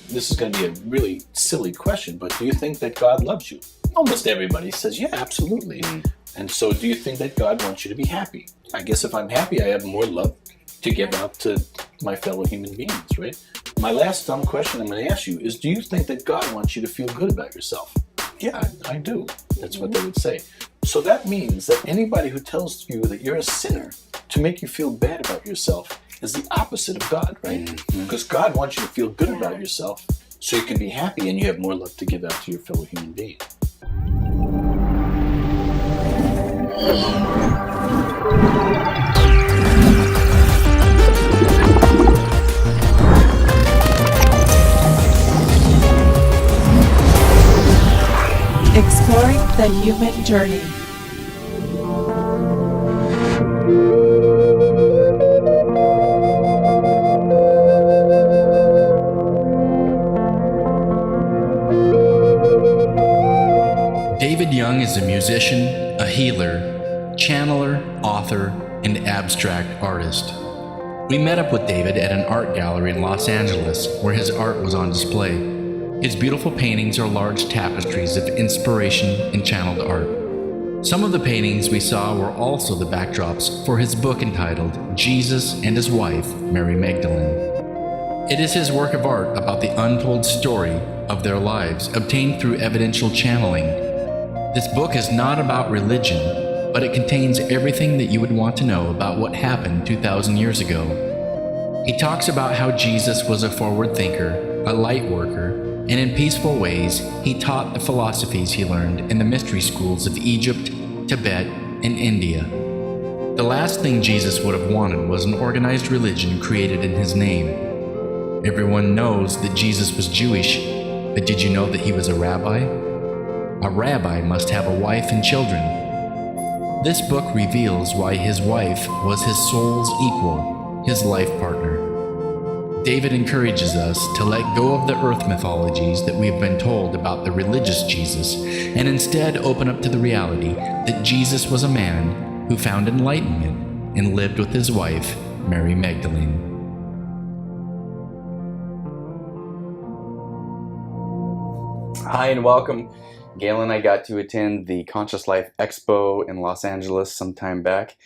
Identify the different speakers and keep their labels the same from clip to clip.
Speaker 1: this is going to be a really silly question, but do you think that God loves you? Almost everybody says, yeah, absolutely. And so do you think that God wants you to be happy? I guess if I'm happy, I have more love to give out to my fellow human beings, right? My last dumb question I'm going to ask you is, do you think that God wants you to feel good about yourself? Yeah, I do. That's what they would say. So that means that anybody who tells you that you're a sinner to make you feel bad about yourself is the opposite of God, right? Because God wants you to feel good about yourself so you can be happy and you have more love to give out to your fellow human being.
Speaker 2: Exploring the human journey.
Speaker 3: David Young is a musician, a healer, channeler, author, and abstract artist. We met up with David at an art gallery in Los Angeles where his art was on display. His beautiful paintings are large tapestries of inspiration and channeled art. Some of the paintings we saw were also the backdrops for his book entitled Jesus and His Wife, Mary Magdalene. It is his work of art about the untold story of their lives obtained through evidential channeling. This book is not about religion, but it contains everything that you would want to know about what happened 2,000 years ago. He talks about how Jesus was a forward thinker, a light worker, and in peaceful ways, he taught the philosophies he learned in the mystery schools of Egypt, Tibet, and India. The last thing Jesus would have wanted was an organized religion created in his name. Everyone knows that Jesus was Jewish, but did you know that he was a rabbi? A rabbi must have a wife and children. This book reveals why his wife was his soul's equal, his life partner. David encourages us to let go of the earth mythologies that we have been told about the religious Jesus and instead open up to the reality that Jesus was a man who found enlightenment and lived with his wife, Mary Magdalene.
Speaker 4: Hi and welcome. Gail and I got to attend the Conscious Life Expo in Los Angeles some time back,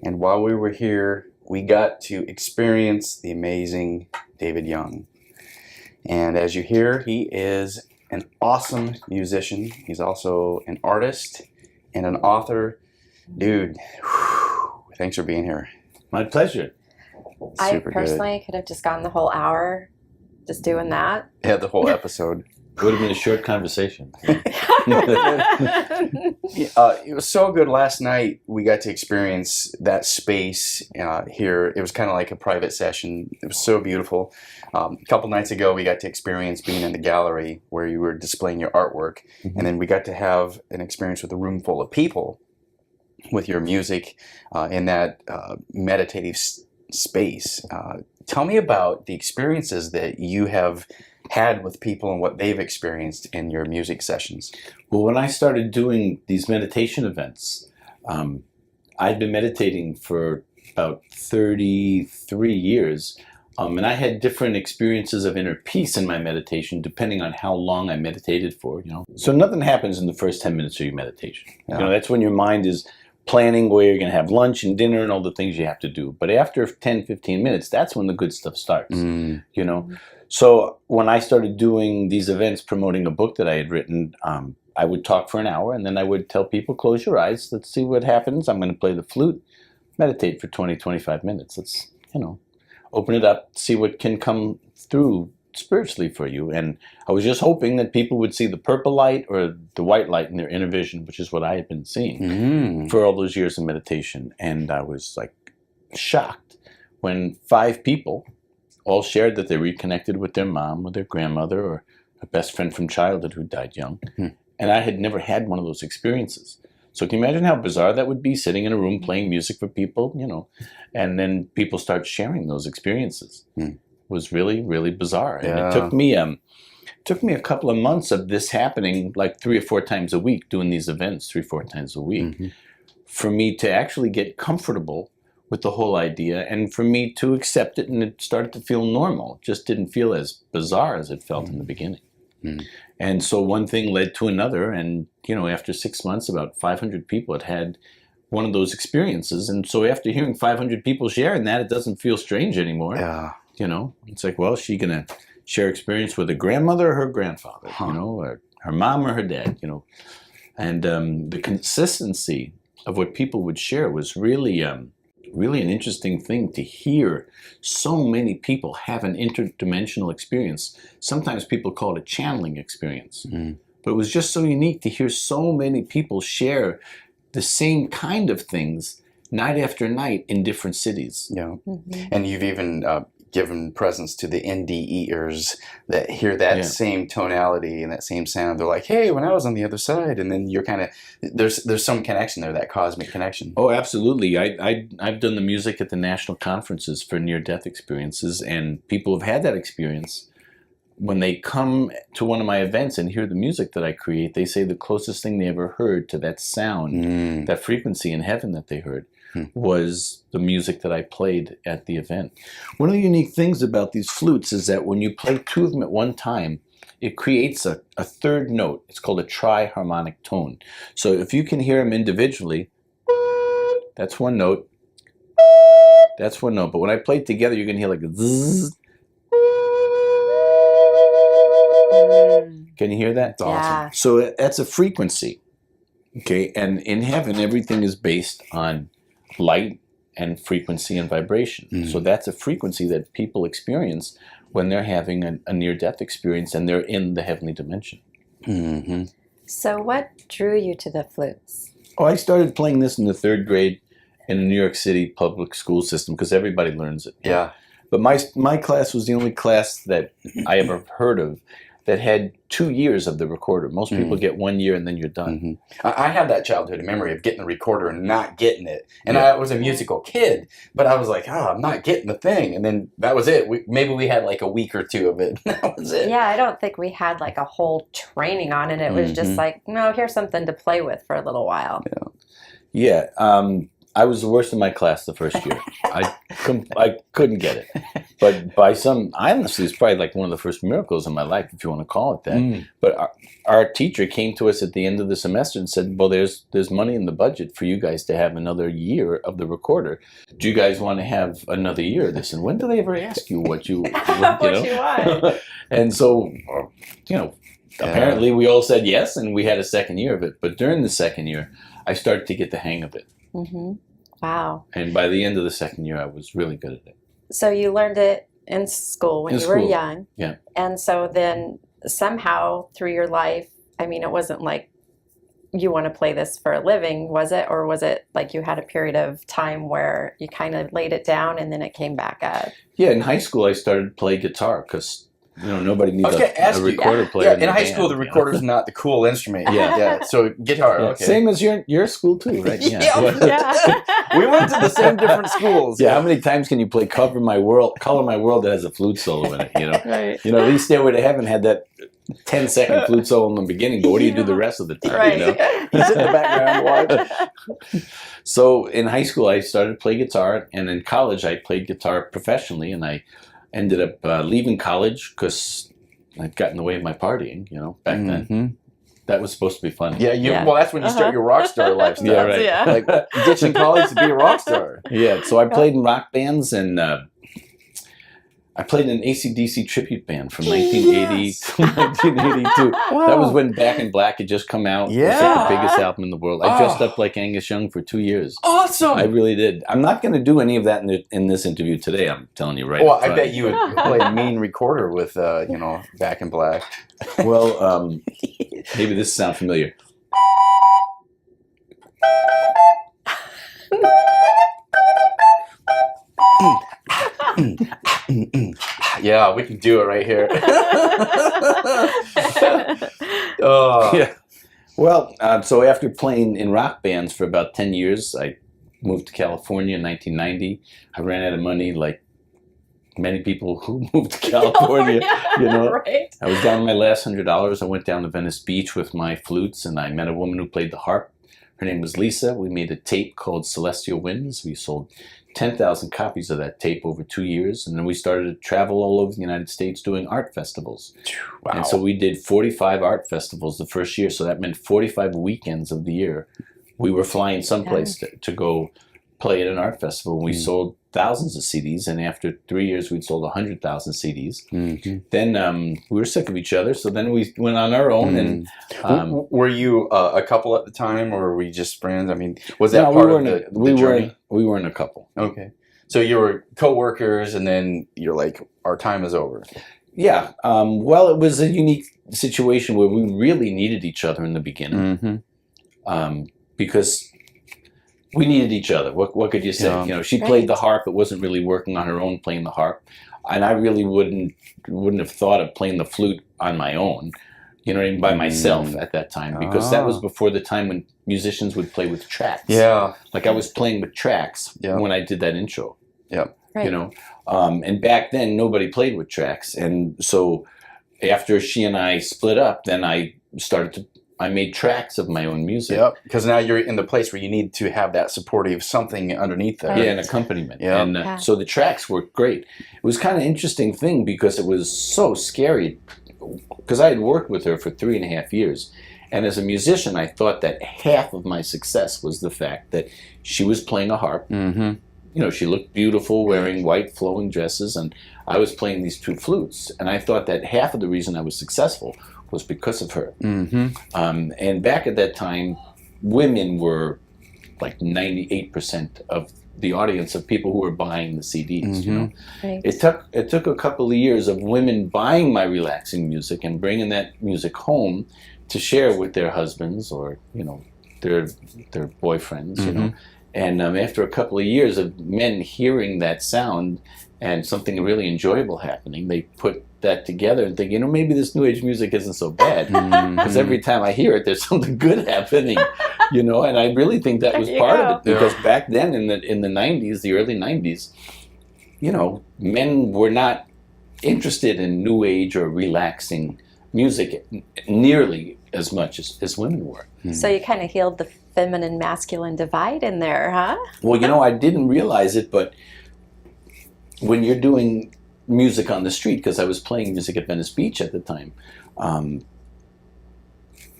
Speaker 4: and while we were here, we got to experience the amazing David Young. And as you hear, he is an awesome musician. He's also an artist and an author. Dude, thanks for being here.
Speaker 1: My pleasure.
Speaker 5: I personally could have just gone the whole hour just doing that.
Speaker 4: Yeah, the whole episode.
Speaker 1: It would have been a short conversation.
Speaker 4: It was so good. Last night we got to experience that space here. It was kind of like a private session. It was so beautiful. A couple nights ago we got to experience being in the gallery where you were displaying your artwork. And then we got to have an experience with a room full of people with your music in that meditative space. Tell me about the experiences that you have had with people and what they've experienced in your music sessions.
Speaker 1: Well, when I started doing these meditation events, I'd been meditating for about 33 years, and I had different experiences of inner peace in my meditation depending on how long I meditated for, you know. So nothing happens in the first 10 minutes of your meditation. Yeah. You know, that's when your mind is planning where you're going to have lunch and dinner and all the things you have to do. But after 10, 15 minutes, that's when the good stuff starts, you know. So when I started doing these events promoting a book that I had written, I would talk for an hour and then I would tell people, close your eyes, let's see what happens. I'm going to play the flute, meditate for 20, 25 minutes. Let's, you know, open it up, see what can come through spiritually for you. And I was just hoping that people would see the purple light or the white light in their inner vision, which is what I had been seeing for all those years of meditation. And I was like shocked when 5 people all shared that they reconnected with their mom or their grandmother or a best friend from childhood who died young. And I had never had one of those experiences. So can you imagine how bizarre that would be, sitting in a room playing music for people, you know, and then people start sharing those experiences. It was really, really bizarre. And it took me a couple of months of this happening like 3 or 4 times a week, doing these events 3 or 4 times a week, for me to actually get comfortable with the whole idea, and for me to accept it, and it started to feel normal. It just didn't feel as bizarre as it felt in the beginning. And so one thing led to another, and after 6 months, about 500 people had one of those experiences. And so after hearing 500 people sharing that, it doesn't feel strange anymore.
Speaker 4: Yeah.
Speaker 1: It's like, well, is she gonna share experience with her grandmother or her grandfather, or her mom or her dad, and the consistency of what people would share was really really an interesting thing to hear. So many people have an interdimensional experience. Sometimes people call it a channeling experience. But it was just so unique to hear so many people share the same kind of things night after night in different cities.
Speaker 4: Yeah. And you've even given presence to the NDEers that hear that same tonality and that same sound. They're like, hey, when I was on the other side, and then you're kind of, there's some connection there, that cosmic connection.
Speaker 1: Oh, absolutely. I've done the music at the national conferences for near-death experiences, and people have had that experience. When they come to one of my events and hear the music that I create, they say the closest thing they ever heard to that sound, that frequency in heaven that they heard, was the music that I played at the event. One of the unique things about these flutes is that when you play two of them at one time, it creates a third note. It's called a tri-harmonic tone. So if you can hear them individually, that's one note. That's one note. But when I play it together, you're going to hear like a zzz. Can you hear that?
Speaker 5: That's awesome.
Speaker 1: So that's a frequency. Okay, and in heaven, everything is based on light and frequency and vibration. So that's a frequency that people experience when they're having a near-death experience and they're in the heavenly dimension.
Speaker 5: So what drew you to the flutes?
Speaker 1: Oh, I started playing this in the 3rd grade in the New York City public school system because everybody learns it.
Speaker 4: Yeah.
Speaker 1: But my class was the only class that I ever heard of that had 2 years of the recorder. Most people get 1 year and then you're done.
Speaker 4: I had that childhood memory of getting the recorder and not getting it. And I was a musical kid, but I was like, I'm not getting the thing. And then that was it. Maybe we had like a week or two of it. That was it.
Speaker 5: Yeah, I don't think we had like a whole training on it. It was just like, no, here's something to play with for a little while.
Speaker 1: Yeah. I was the worst in my class the first year. I couldn't get it. But honestly, it's probably like one of the first miracles in my life, if you want to call it that. But our teacher came to us at the end of the semester and said, well, there's money in the budget for you guys to have another year of the recorder. Do you guys want to have another year of this? And when do they ever ask you what you
Speaker 5: want?
Speaker 1: And so, apparently we all said yes, and we had a second year of it. But during the second year, I started to get the hang of it.
Speaker 5: Wow.
Speaker 1: And by the end of the second year, I was really good at it.
Speaker 5: So you learned it in school when you were young.
Speaker 1: Yeah.
Speaker 5: And so then somehow through your life, I mean, it wasn't like you want to play this for a living, was it? Or was it like you had a period of time where you kind of laid it down and then it came back up?
Speaker 1: Yeah, in high school, I started to play guitar because nobody needs a recorder player.
Speaker 4: Yeah, in high school, the recorder's not the cool instrument.
Speaker 1: Yeah.
Speaker 4: So guitar.
Speaker 1: Yeah.
Speaker 4: Okay.
Speaker 1: Same as your school too, right?
Speaker 4: Yeah. We went to the same different schools.
Speaker 1: Yeah. How many times can you play "Color My World" that has a flute solo in it?
Speaker 5: Right.
Speaker 1: At least Stairway to Heaven had that 10-second flute solo in the beginning, but what do you do the rest of the time?
Speaker 5: Right.
Speaker 4: You sit in the background and watch.
Speaker 1: So in high school, I started to play guitar, and in college, I played guitar professionally, and I ended up leaving college because I'd gotten in the way of my partying, back then. That was supposed to be fun.
Speaker 4: Yeah. Well, that's when you start your rock star lifestyle.
Speaker 1: Yeah, right.
Speaker 5: Yeah.
Speaker 4: Like ditching college to be a rock star.
Speaker 1: Yeah, so I played in rock bands, and I played in an AC/DC tribute band from 1980 to 1982. That was when Back in Black had just come out. It was like the biggest album in the world. I dressed up like Angus Young for 2 years.
Speaker 4: Awesome!
Speaker 1: I really did. I'm not going to do any of that in this interview today. I'm telling you right now.
Speaker 4: Well, I bet you would play a mean recorder with, Back in Black.
Speaker 1: Well, maybe this sounds familiar.
Speaker 4: Yeah, we can do it right here.
Speaker 1: Yeah. Well, so after playing in rock bands for about 10 years, I moved to California in 1990. I ran out of money like many people who moved to California.
Speaker 5: Right.
Speaker 1: I was down to my last $100. I went down to Venice Beach with my flutes, and I met a woman who played the harp. Her name was Lisa. We made a tape called Celestial Winds. We sold 10,000 copies of that tape over 2 years, and then we started to travel all over the United States doing art festivals.
Speaker 4: Wow.
Speaker 1: And so we did 45 art festivals the first year, so that meant 45 weekends of the year. We were flying someplace to go play at an art festival. We sold thousands of CDs, and after 3 years, we'd sold 100,000 CDs. Then we were sick of each other, so then we went on our own. And
Speaker 4: were you a couple at the time, or were we just friends? I mean, was that part of the journey?
Speaker 1: We weren't a couple.
Speaker 4: Okay. So you were co-workers, and then you're like, our time is over.
Speaker 1: Yeah. Well, it was a unique situation where we really needed each other in the beginning. Because we needed each other. What could you say?
Speaker 4: Yeah.
Speaker 1: You know, she played the harp. It wasn't really working on her own playing the harp, and I really wouldn't have thought of playing the flute on my own. You know what I mean? By myself at that time, because that was before the time when musicians would play with tracks.
Speaker 4: Yeah.
Speaker 1: Like I was playing with tracks when I did that intro.
Speaker 4: Yeah.
Speaker 5: Right.
Speaker 1: You know, and back then nobody played with tracks, and so after she and I split up, then I made tracks of my own music.
Speaker 4: Yep, because now you're in the place where you need to have that supportive something underneath there.
Speaker 1: Yeah, an accompaniment.
Speaker 4: Yeah.
Speaker 1: And so the tracks worked great. It was kind of interesting thing because it was so scary, because I had worked with her for 3.5 years. And as a musician, I thought that half of my success was the fact that she was playing a harp. You know, she looked beautiful wearing white flowing dresses, and I was playing these 2 flutes. And I thought that half of the reason I was successful was because of her. And back at that time, women were like 98% of the audience of people who were buying the CDs. You know, it took a couple of years of women buying my relaxing music and bringing that music home to share with their husbands or their boyfriends. You know, and after a couple of years of men hearing that sound and something really enjoyable happening, they put that together and think, maybe this new age music isn't so bad, because every time I hear it, there's something good happening, and I really think that was part of it, because back then in the 90s, the early 90s, men were not interested in new age or relaxing music nearly as much as women were.
Speaker 5: So you kind of healed the feminine masculine divide in there, huh?
Speaker 1: Well, I didn't realize it, but when you're doing music on the street, because I was playing music at Venice Beach at the time,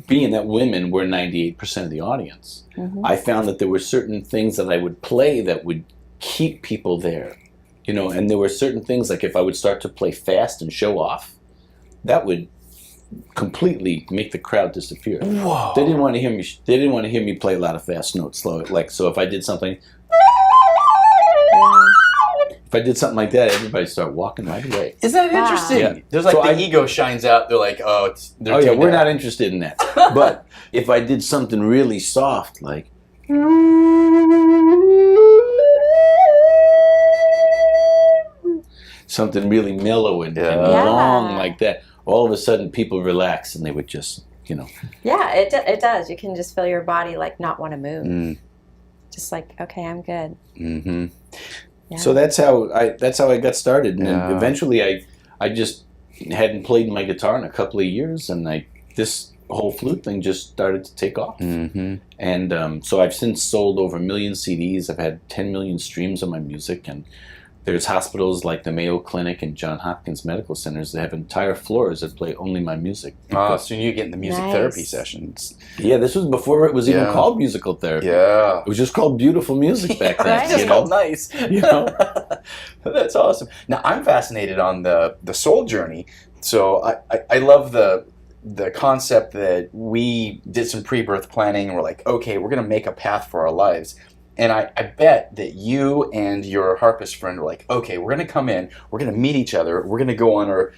Speaker 1: being that women were 98% of the audience, I found that there were certain things that I would play that would keep people there, and there were certain things, like if I would start to play fast and show off, that would completely make the crowd disappear.
Speaker 4: Whoa.
Speaker 1: They didn't want to hear me. They didn't want to hear me play a lot of fast notes, slow. So if I did something. If I did something like that, everybody start walking right away.
Speaker 4: Isn't that interesting?
Speaker 1: Yeah.
Speaker 4: There's like ego shines out. They're like,
Speaker 1: we're not interested in that. But if I did something really soft, like something really mellow and long like that, all of a sudden people relax and they would just,
Speaker 5: Yeah, it does. You can just feel your body like not want to move. Just like, okay, I'm good. Yeah.
Speaker 1: So that's how I got started, and then eventually I just hadn't played my guitar in a couple of years, and this whole flute thing just started to take off. And so I've since sold over 1 million CDs. I've had 10 million streams of my music, and there's hospitals like the Mayo Clinic and Johns Hopkins Medical Centers that have entire floors that play only my music.
Speaker 4: So you get in the music therapy sessions.
Speaker 1: Yeah, this was before it was even called musical therapy.
Speaker 4: Yeah.
Speaker 1: It was just called beautiful music back then.
Speaker 4: It's just called nice. That's awesome. Now, I'm fascinated on the soul journey. So I love the concept that we did some pre-birth planning and we're like, okay, we're going to make a path for our lives. And I bet that you and your harpist friend were like, okay, we're going to come in, we're going to meet each other, we're going to go on our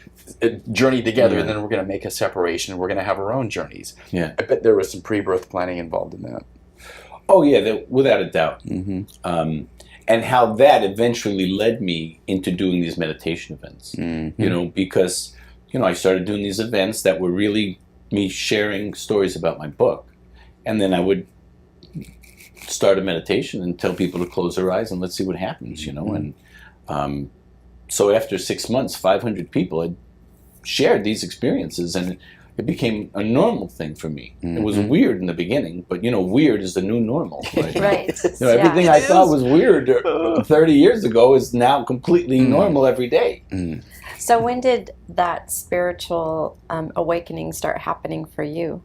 Speaker 4: journey together, and then we're going to make a separation, we're going to have our own journeys. Yeah. I bet there was some pre-birth planning involved in that.
Speaker 1: Oh, yeah, without a doubt. And how that eventually led me into doing these meditation events, because, I started doing these events that were really me sharing stories about my book. And then I would start a meditation and tell people to close their eyes and let's see what happens, And so after 6 months, 500 people had shared these experiences, and it became a normal thing for me. It was
Speaker 4: Mhm.
Speaker 1: weird in the beginning, but weird is the new normal. Right?
Speaker 5: Right.
Speaker 1: Everything I thought was weird 30 years ago is now completely normal every day.
Speaker 4: Mm.
Speaker 5: So when did that spiritual awakening start happening for you?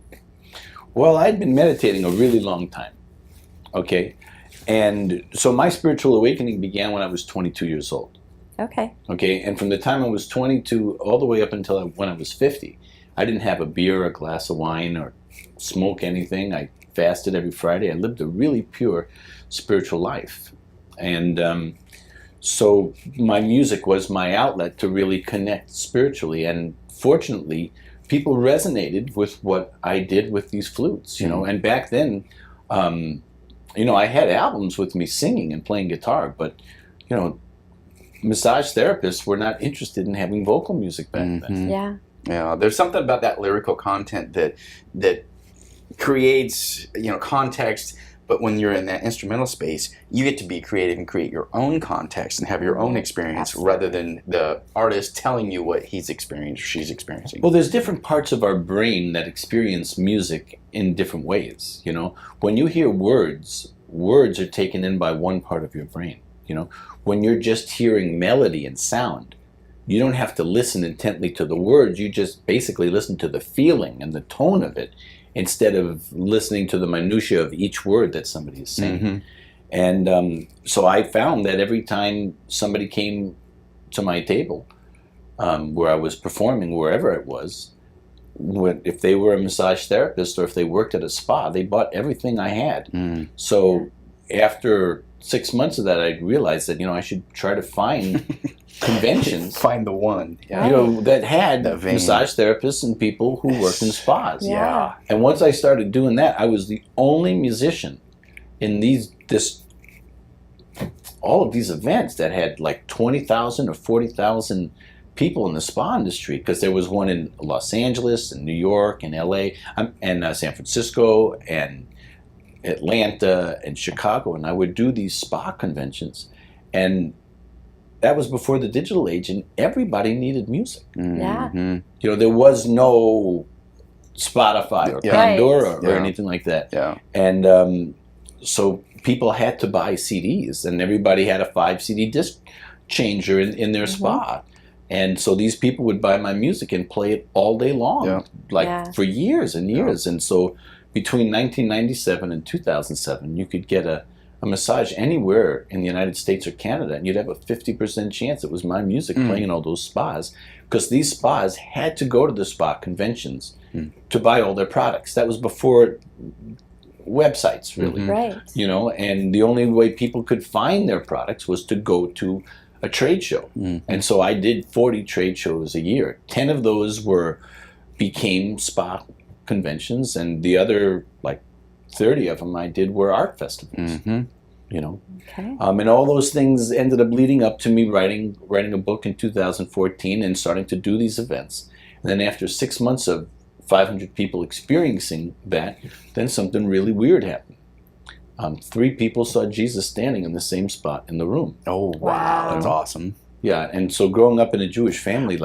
Speaker 1: Well, I'd been meditating a really long time. Okay. And so my spiritual awakening began when I was 22 years old.
Speaker 5: Okay.
Speaker 1: Okay. And from the time I was 22 all the way up until when I was 50, I didn't have a beer, a glass of wine, or smoke anything. I fasted every Friday. I lived a really pure spiritual life. And so my music was my outlet to really connect spiritually. And fortunately, people resonated with what I did with these flutes, And back then, I had albums with me singing and playing guitar, but, massage therapists were not interested in having vocal music back then.
Speaker 5: Yeah.
Speaker 4: Yeah, there's something about that lyrical content that creates context. But when you're in that instrumental space, you get to be creative and create your own context and have your own experience,
Speaker 5: Absolutely.
Speaker 4: rather than the artist telling you what he's experienced or she's experiencing.
Speaker 1: Well, there's different parts of our brain that experience music in different ways. When you hear words are taken in by one part of your brain. When you're just hearing melody and sound, you don't have to listen intently to the words. You just basically listen to the feeling and the tone of it, instead of listening to the minutia of each word that somebody is saying.
Speaker 4: Mm-hmm.
Speaker 1: And so I found that every time somebody came to my table, where I was performing, wherever it was, if they were a massage therapist or if they worked at a spa, they bought everything I had.
Speaker 4: Mm.
Speaker 1: So after 6 months of that, I realized that I should try to find conventions
Speaker 4: Find the one. Yeah.
Speaker 1: that had
Speaker 4: That vein.
Speaker 1: massage therapists and people who worked in spas.
Speaker 5: Yeah.
Speaker 1: And once I started doing that, I was the only musician in all of these events that had like 20,000 or 40,000 people in the spa industry, because there was one in Los Angeles and New York and LA and San Francisco and Atlanta and Chicago, and I would do these spa conventions. And that was before the digital age, and everybody needed music.
Speaker 5: Yeah.
Speaker 4: Mm-hmm.
Speaker 1: There was no Spotify or
Speaker 4: Yeah.
Speaker 1: Pandora
Speaker 4: Right.
Speaker 1: or
Speaker 4: Yeah.
Speaker 1: anything like that.
Speaker 4: Yeah.
Speaker 1: And so people had to buy CDs, and everybody had a 5 CD disc changer in their spa. And so these people would buy my music and play it all day long, for years and years. And so between 1997 and 2007, you could get a massage anywhere in the United States or Canada, and you'd have a 50% chance it was my music playing in all those spas, because these spas had to go to the spa conventions to buy all their products. That was before websites, really.
Speaker 5: Right.
Speaker 1: And the only way people could find their products was to go to a trade show. And so I did 40 trade shows a year. 10 of those became spa conventions, and the other 30 of them I did were art festivals.
Speaker 4: Mm-hmm.
Speaker 5: Okay.
Speaker 1: And all those things ended up leading up to me writing a book in 2014 and starting to do these events. And then after 6 months of 500 people experiencing that, then something really weird happened. 3 people saw Jesus standing in the same spot in the room.
Speaker 4: Oh, wow. That's awesome.
Speaker 1: Yeah, and so growing up in a Jewish family,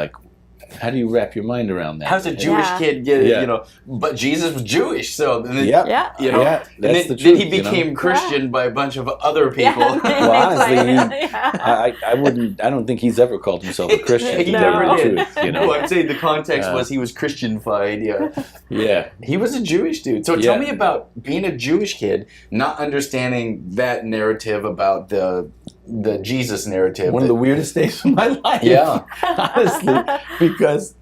Speaker 1: how do you wrap your mind around that?
Speaker 4: How's a Jewish kid get it,
Speaker 1: Yeah.
Speaker 4: But Jesus was Jewish, so then
Speaker 1: Yeah.
Speaker 5: Yeah.
Speaker 1: Yeah,
Speaker 4: and
Speaker 1: that's
Speaker 4: then,
Speaker 1: the truth.
Speaker 4: then he became Christian by a bunch of other people.
Speaker 1: Well, honestly, I don't think he's ever called himself a Christian.
Speaker 4: He
Speaker 1: to
Speaker 4: never
Speaker 1: tell you the
Speaker 4: did.
Speaker 1: truth,
Speaker 4: Well, I'm saying the context was he was Christianified. Yeah,
Speaker 1: Yeah.
Speaker 4: he was a Jewish dude. So tell me about being a Jewish kid, not understanding that narrative about the Jesus narrative.
Speaker 1: One of the weirdest days of my life.
Speaker 4: Yeah.
Speaker 1: Honestly, because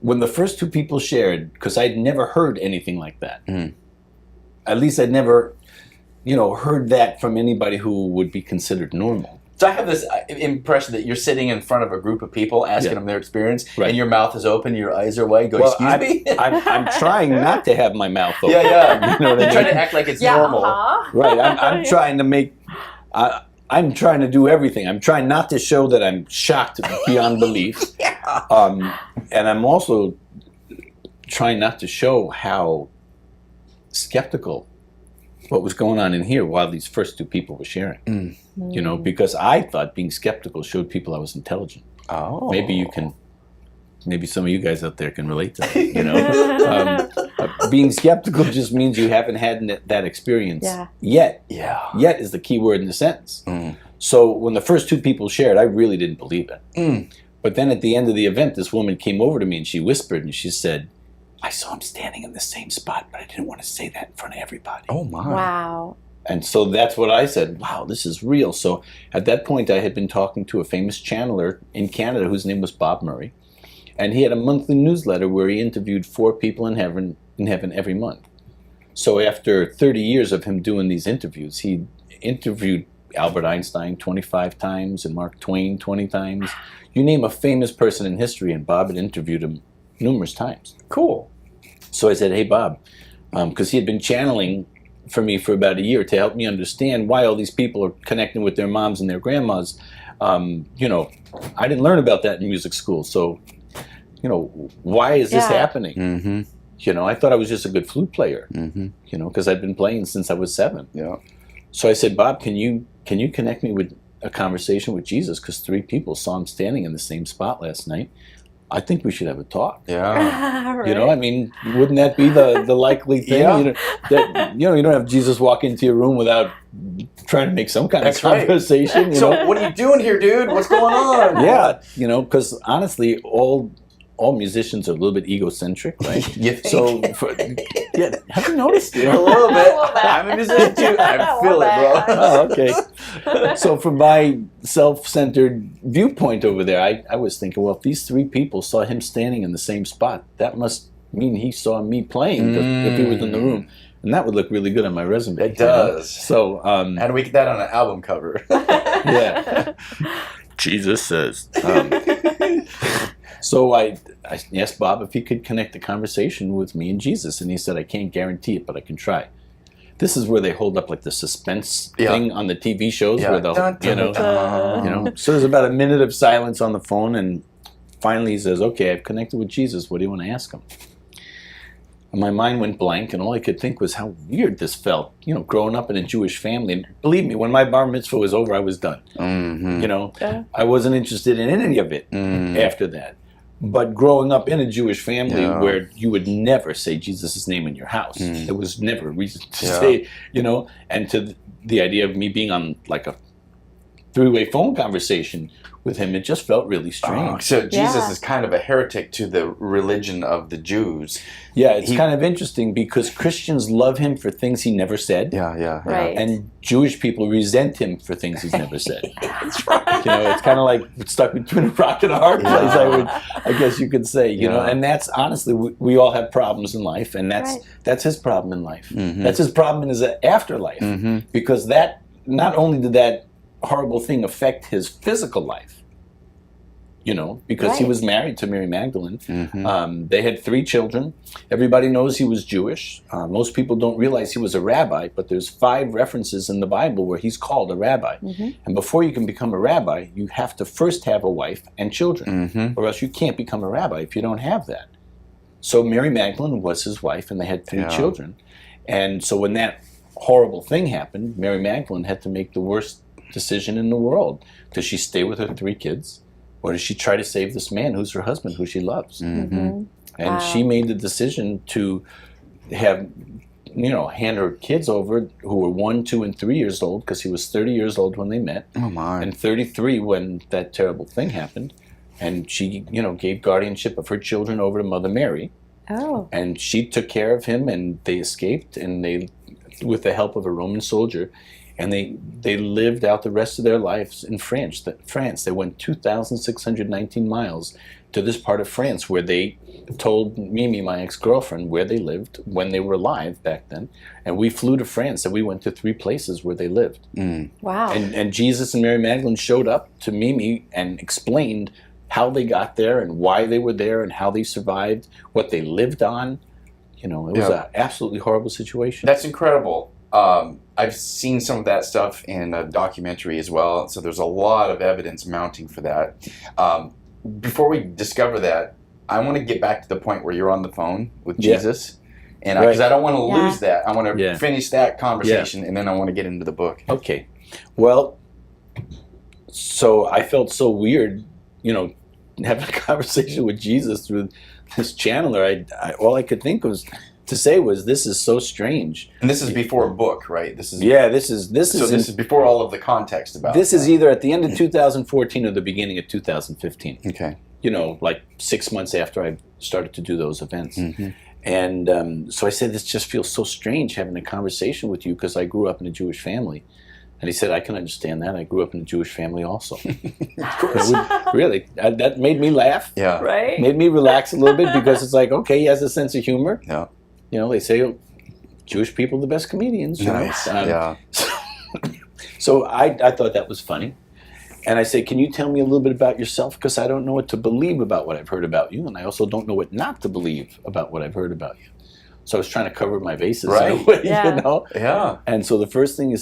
Speaker 1: when the first 2 people shared, because I'd never heard anything like that. At least I'd never, heard that from anybody who would be considered normal.
Speaker 4: So I have this impression that you're sitting in front of a group of people, asking them their experience, and your mouth is open, your eyes are wide. Go, excuse me?
Speaker 1: I'm trying not to have my mouth open.
Speaker 4: Yeah.
Speaker 1: You know what I
Speaker 4: You're trying
Speaker 1: mean?
Speaker 4: to act like it's normal.
Speaker 1: Right. I'm trying to make. I'm trying to do everything. I'm trying not to show that I'm shocked beyond belief. And I'm also trying not to show how skeptical what was going on in here while these first 2 people were sharing. Because I thought being skeptical showed people I was intelligent.
Speaker 4: Oh.
Speaker 1: Maybe you can maybe some of you guys out there can relate to that, you know. Being skeptical just means you haven't had that experience yet.
Speaker 4: Yeah.
Speaker 1: Yet is the key word in the sentence.
Speaker 4: Mm.
Speaker 1: So when the first two people shared, I really didn't believe it.
Speaker 4: Mm.
Speaker 1: But then at the end of the event, this woman came over to me and she whispered and she said, I saw him standing in the same spot, but I didn't want to say that in front of everybody.
Speaker 4: Oh, my.
Speaker 5: Wow.
Speaker 1: And so that's what I said, wow, this is real. So at that point, I had been talking to a famous channeler in Canada whose name was Bob Murray. And he had a monthly newsletter where he interviewed 4 people in heaven every month. So after 30 years of him doing these interviews, he interviewed Albert Einstein 25 times and Mark Twain 20 times. You name a famous person in history, and Bob had interviewed him numerous times.
Speaker 4: Cool.
Speaker 1: So I said, hey, Bob, because he had been channeling for me for about a year to help me understand why all these people are connecting with their moms and their grandmas. You know, I didn't learn about that in music school. So, you know, why is this happening?
Speaker 4: Mm-hmm.
Speaker 1: You know, I thought I was just a good flute player,
Speaker 4: Mm-hmm.
Speaker 1: you know, because I'd been playing since I was 7.
Speaker 4: Yeah.
Speaker 1: So I said, Bob, can you connect me with a conversation with Jesus? Because 3 people saw him standing in the same spot last night. I think we should have a talk.
Speaker 4: Yeah.
Speaker 5: Right.
Speaker 1: You know, I mean, wouldn't that be the likely thing?
Speaker 4: Yeah.
Speaker 1: You know, you don't have Jesus walk into your room without trying to make some kind
Speaker 4: That's
Speaker 1: of
Speaker 4: right.
Speaker 1: conversation. You
Speaker 4: So
Speaker 1: know?
Speaker 4: what are you doing here, dude? What's going on?
Speaker 1: Yeah, you know, because honestly, all musicians are a little bit egocentric, right?
Speaker 4: You think?
Speaker 1: So, have you noticed? You
Speaker 4: A
Speaker 1: know?
Speaker 4: little bit.
Speaker 5: little bit.
Speaker 4: I'm a musician too. I feel it, bro.
Speaker 1: Oh, okay. So from my self-centered viewpoint over there, I was thinking, well, if these 3 people saw him standing in the same spot, that must mean he saw me playing if he was in the room. And that would look really good on my resume.
Speaker 4: It does.
Speaker 1: So,
Speaker 4: How do we get that on an album cover?
Speaker 1: yeah. Jesus says. So I asked Bob if he could connect the conversation with me and Jesus, and he said, I can't guarantee it, but I can try. This is where they hold up like the suspense thing on the TV shows where they'll,
Speaker 4: Dun, dun,
Speaker 1: you
Speaker 4: dun.
Speaker 1: know. So there's about a minute of silence on the phone, and finally he says, okay, I've connected with Jesus. What do you want to ask him? And my mind went blank, and all I could think was how weird this felt, you know, growing up in a Jewish family. And believe me, when my bar mitzvah was over, I was done.
Speaker 4: Mm-hmm.
Speaker 1: You know,
Speaker 5: Yeah.
Speaker 1: I wasn't interested in any of it after that. But growing up in a Jewish family where you would never say Jesus' name in your house, there was never a reason to say, you know, and to the idea of me being on like a 3-way phone conversation with him, it just felt really strange.
Speaker 4: So Jesus
Speaker 5: Yeah.
Speaker 4: is kind of a heretic to the religion of the Jews.
Speaker 1: Yeah, it's kind of interesting because Christians love him for things he never said.
Speaker 4: Yeah.
Speaker 5: Right.
Speaker 1: And Jewish people resent him for things he's never said.
Speaker 4: That's right.
Speaker 1: You know, it's kind of like stuck between a rock and a hard place. I guess you could say. You know, and that's honestly, we all have problems in life, and that's his problem in life.
Speaker 4: Mm-hmm.
Speaker 1: That's his problem in his afterlife, because that not only did that horrible thing affect his physical life, you know, because he was married to Mary Magdalene. They had 3 children. Everybody knows he was Jewish. Most people don't realize he was a rabbi, but there's 5 references in the Bible where he's called a rabbi. And before you can become a rabbi, you have to first have a wife and children, or else you can't become a rabbi if you don't have that. So Mary Magdalene was his wife, and they had 3 children. And so when that horrible thing happened, Mary Magdalene had to make the worst decision in the world. Does she stay with her 3 kids, or does she try to save this man who's her husband, who she loves? And she made the decision to have, you know, hand her kids over, who were 1, 2, and 3 years old, because he was 30 years old when they met,
Speaker 4: Oh my.
Speaker 1: and 33 when that terrible thing happened. And she, you know, gave guardianship of her children over to Mother Mary.
Speaker 5: Oh.
Speaker 1: And she took care of him, and they escaped, and they, with the help of a Roman soldier, and they lived out the rest of their lives in France. They went 2,619 miles to this part of France, where they told Mimi, my ex-girlfriend, where they lived when they were alive back then. And we flew to France, and we went to 3 places where they lived.
Speaker 5: Wow.
Speaker 1: And Jesus and Mary Magdalene showed up to Mimi and explained how they got there and why they were there and how they survived, what they lived on. You know, it was an absolutely horrible situation.
Speaker 4: That's incredible. I've seen some of that stuff in a documentary as well, so there's a lot of evidence mounting for that. Before we discover that, I want to get back to the point where you're on the phone with Jesus, and because I don't want to lose that. I want to finish that conversation, and then I want to get into the book.
Speaker 1: Okay. Well, so I felt so weird, you know, having a conversation with Jesus through this channeler, all I could think to say was, this is so strange.
Speaker 4: And this is before a book, right? This is
Speaker 1: This
Speaker 4: is before all of the context about
Speaker 1: this
Speaker 4: that.
Speaker 1: is either at the end of 2014 or the beginning of 2015.
Speaker 4: Okay.
Speaker 1: Like 6 months after I started to do those events.
Speaker 4: Mm-hmm.
Speaker 1: And so I said, this just feels so strange having a conversation with you, because I grew up in a Jewish family. And he said, I can understand that. I grew up in a Jewish family also.
Speaker 4: Of course.
Speaker 1: Really, that made me laugh.
Speaker 4: Yeah.
Speaker 5: Right?
Speaker 1: Made me relax a little bit, because it's like, okay, he has a sense of humor.
Speaker 4: Yeah.
Speaker 1: They say, oh, Jewish people are the best comedians.
Speaker 4: Nice. Yeah.
Speaker 1: So I thought that was funny. And I said, can you tell me a little bit about yourself? Because I don't know what to believe about what I've heard about you. And I also don't know what not to believe about what I've heard about you. So I was trying to cover my bases,
Speaker 4: Right.
Speaker 1: in a way,
Speaker 5: Yeah.
Speaker 4: Yeah.
Speaker 1: And so the first thing he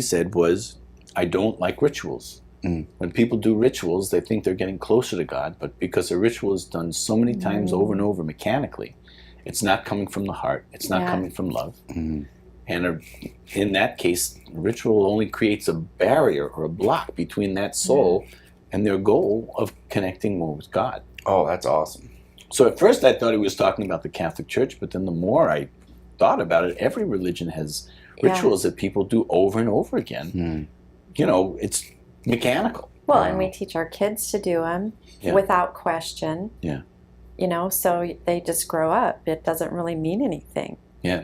Speaker 1: said was, I don't like rituals.
Speaker 4: Mm.
Speaker 1: When people do rituals, they think they're getting closer to God, but because a ritual is done so many times over and over mechanically, it's not coming from the heart. It's not
Speaker 5: Yeah.
Speaker 1: coming from love.
Speaker 4: Mm.
Speaker 1: And in that case, ritual only creates a barrier or a block between that soul and their goal of connecting more with God.
Speaker 4: Oh, that's awesome.
Speaker 1: So at first I thought he was talking about the Catholic Church, but then the more I thought about it, every religion has rituals that people do over and over again.
Speaker 4: Mm.
Speaker 1: It's mechanical.
Speaker 5: Well, and we teach our kids to do them
Speaker 1: Yeah.
Speaker 5: without question.
Speaker 1: Yeah.
Speaker 5: So they just grow up. It doesn't really mean anything.
Speaker 1: Yeah.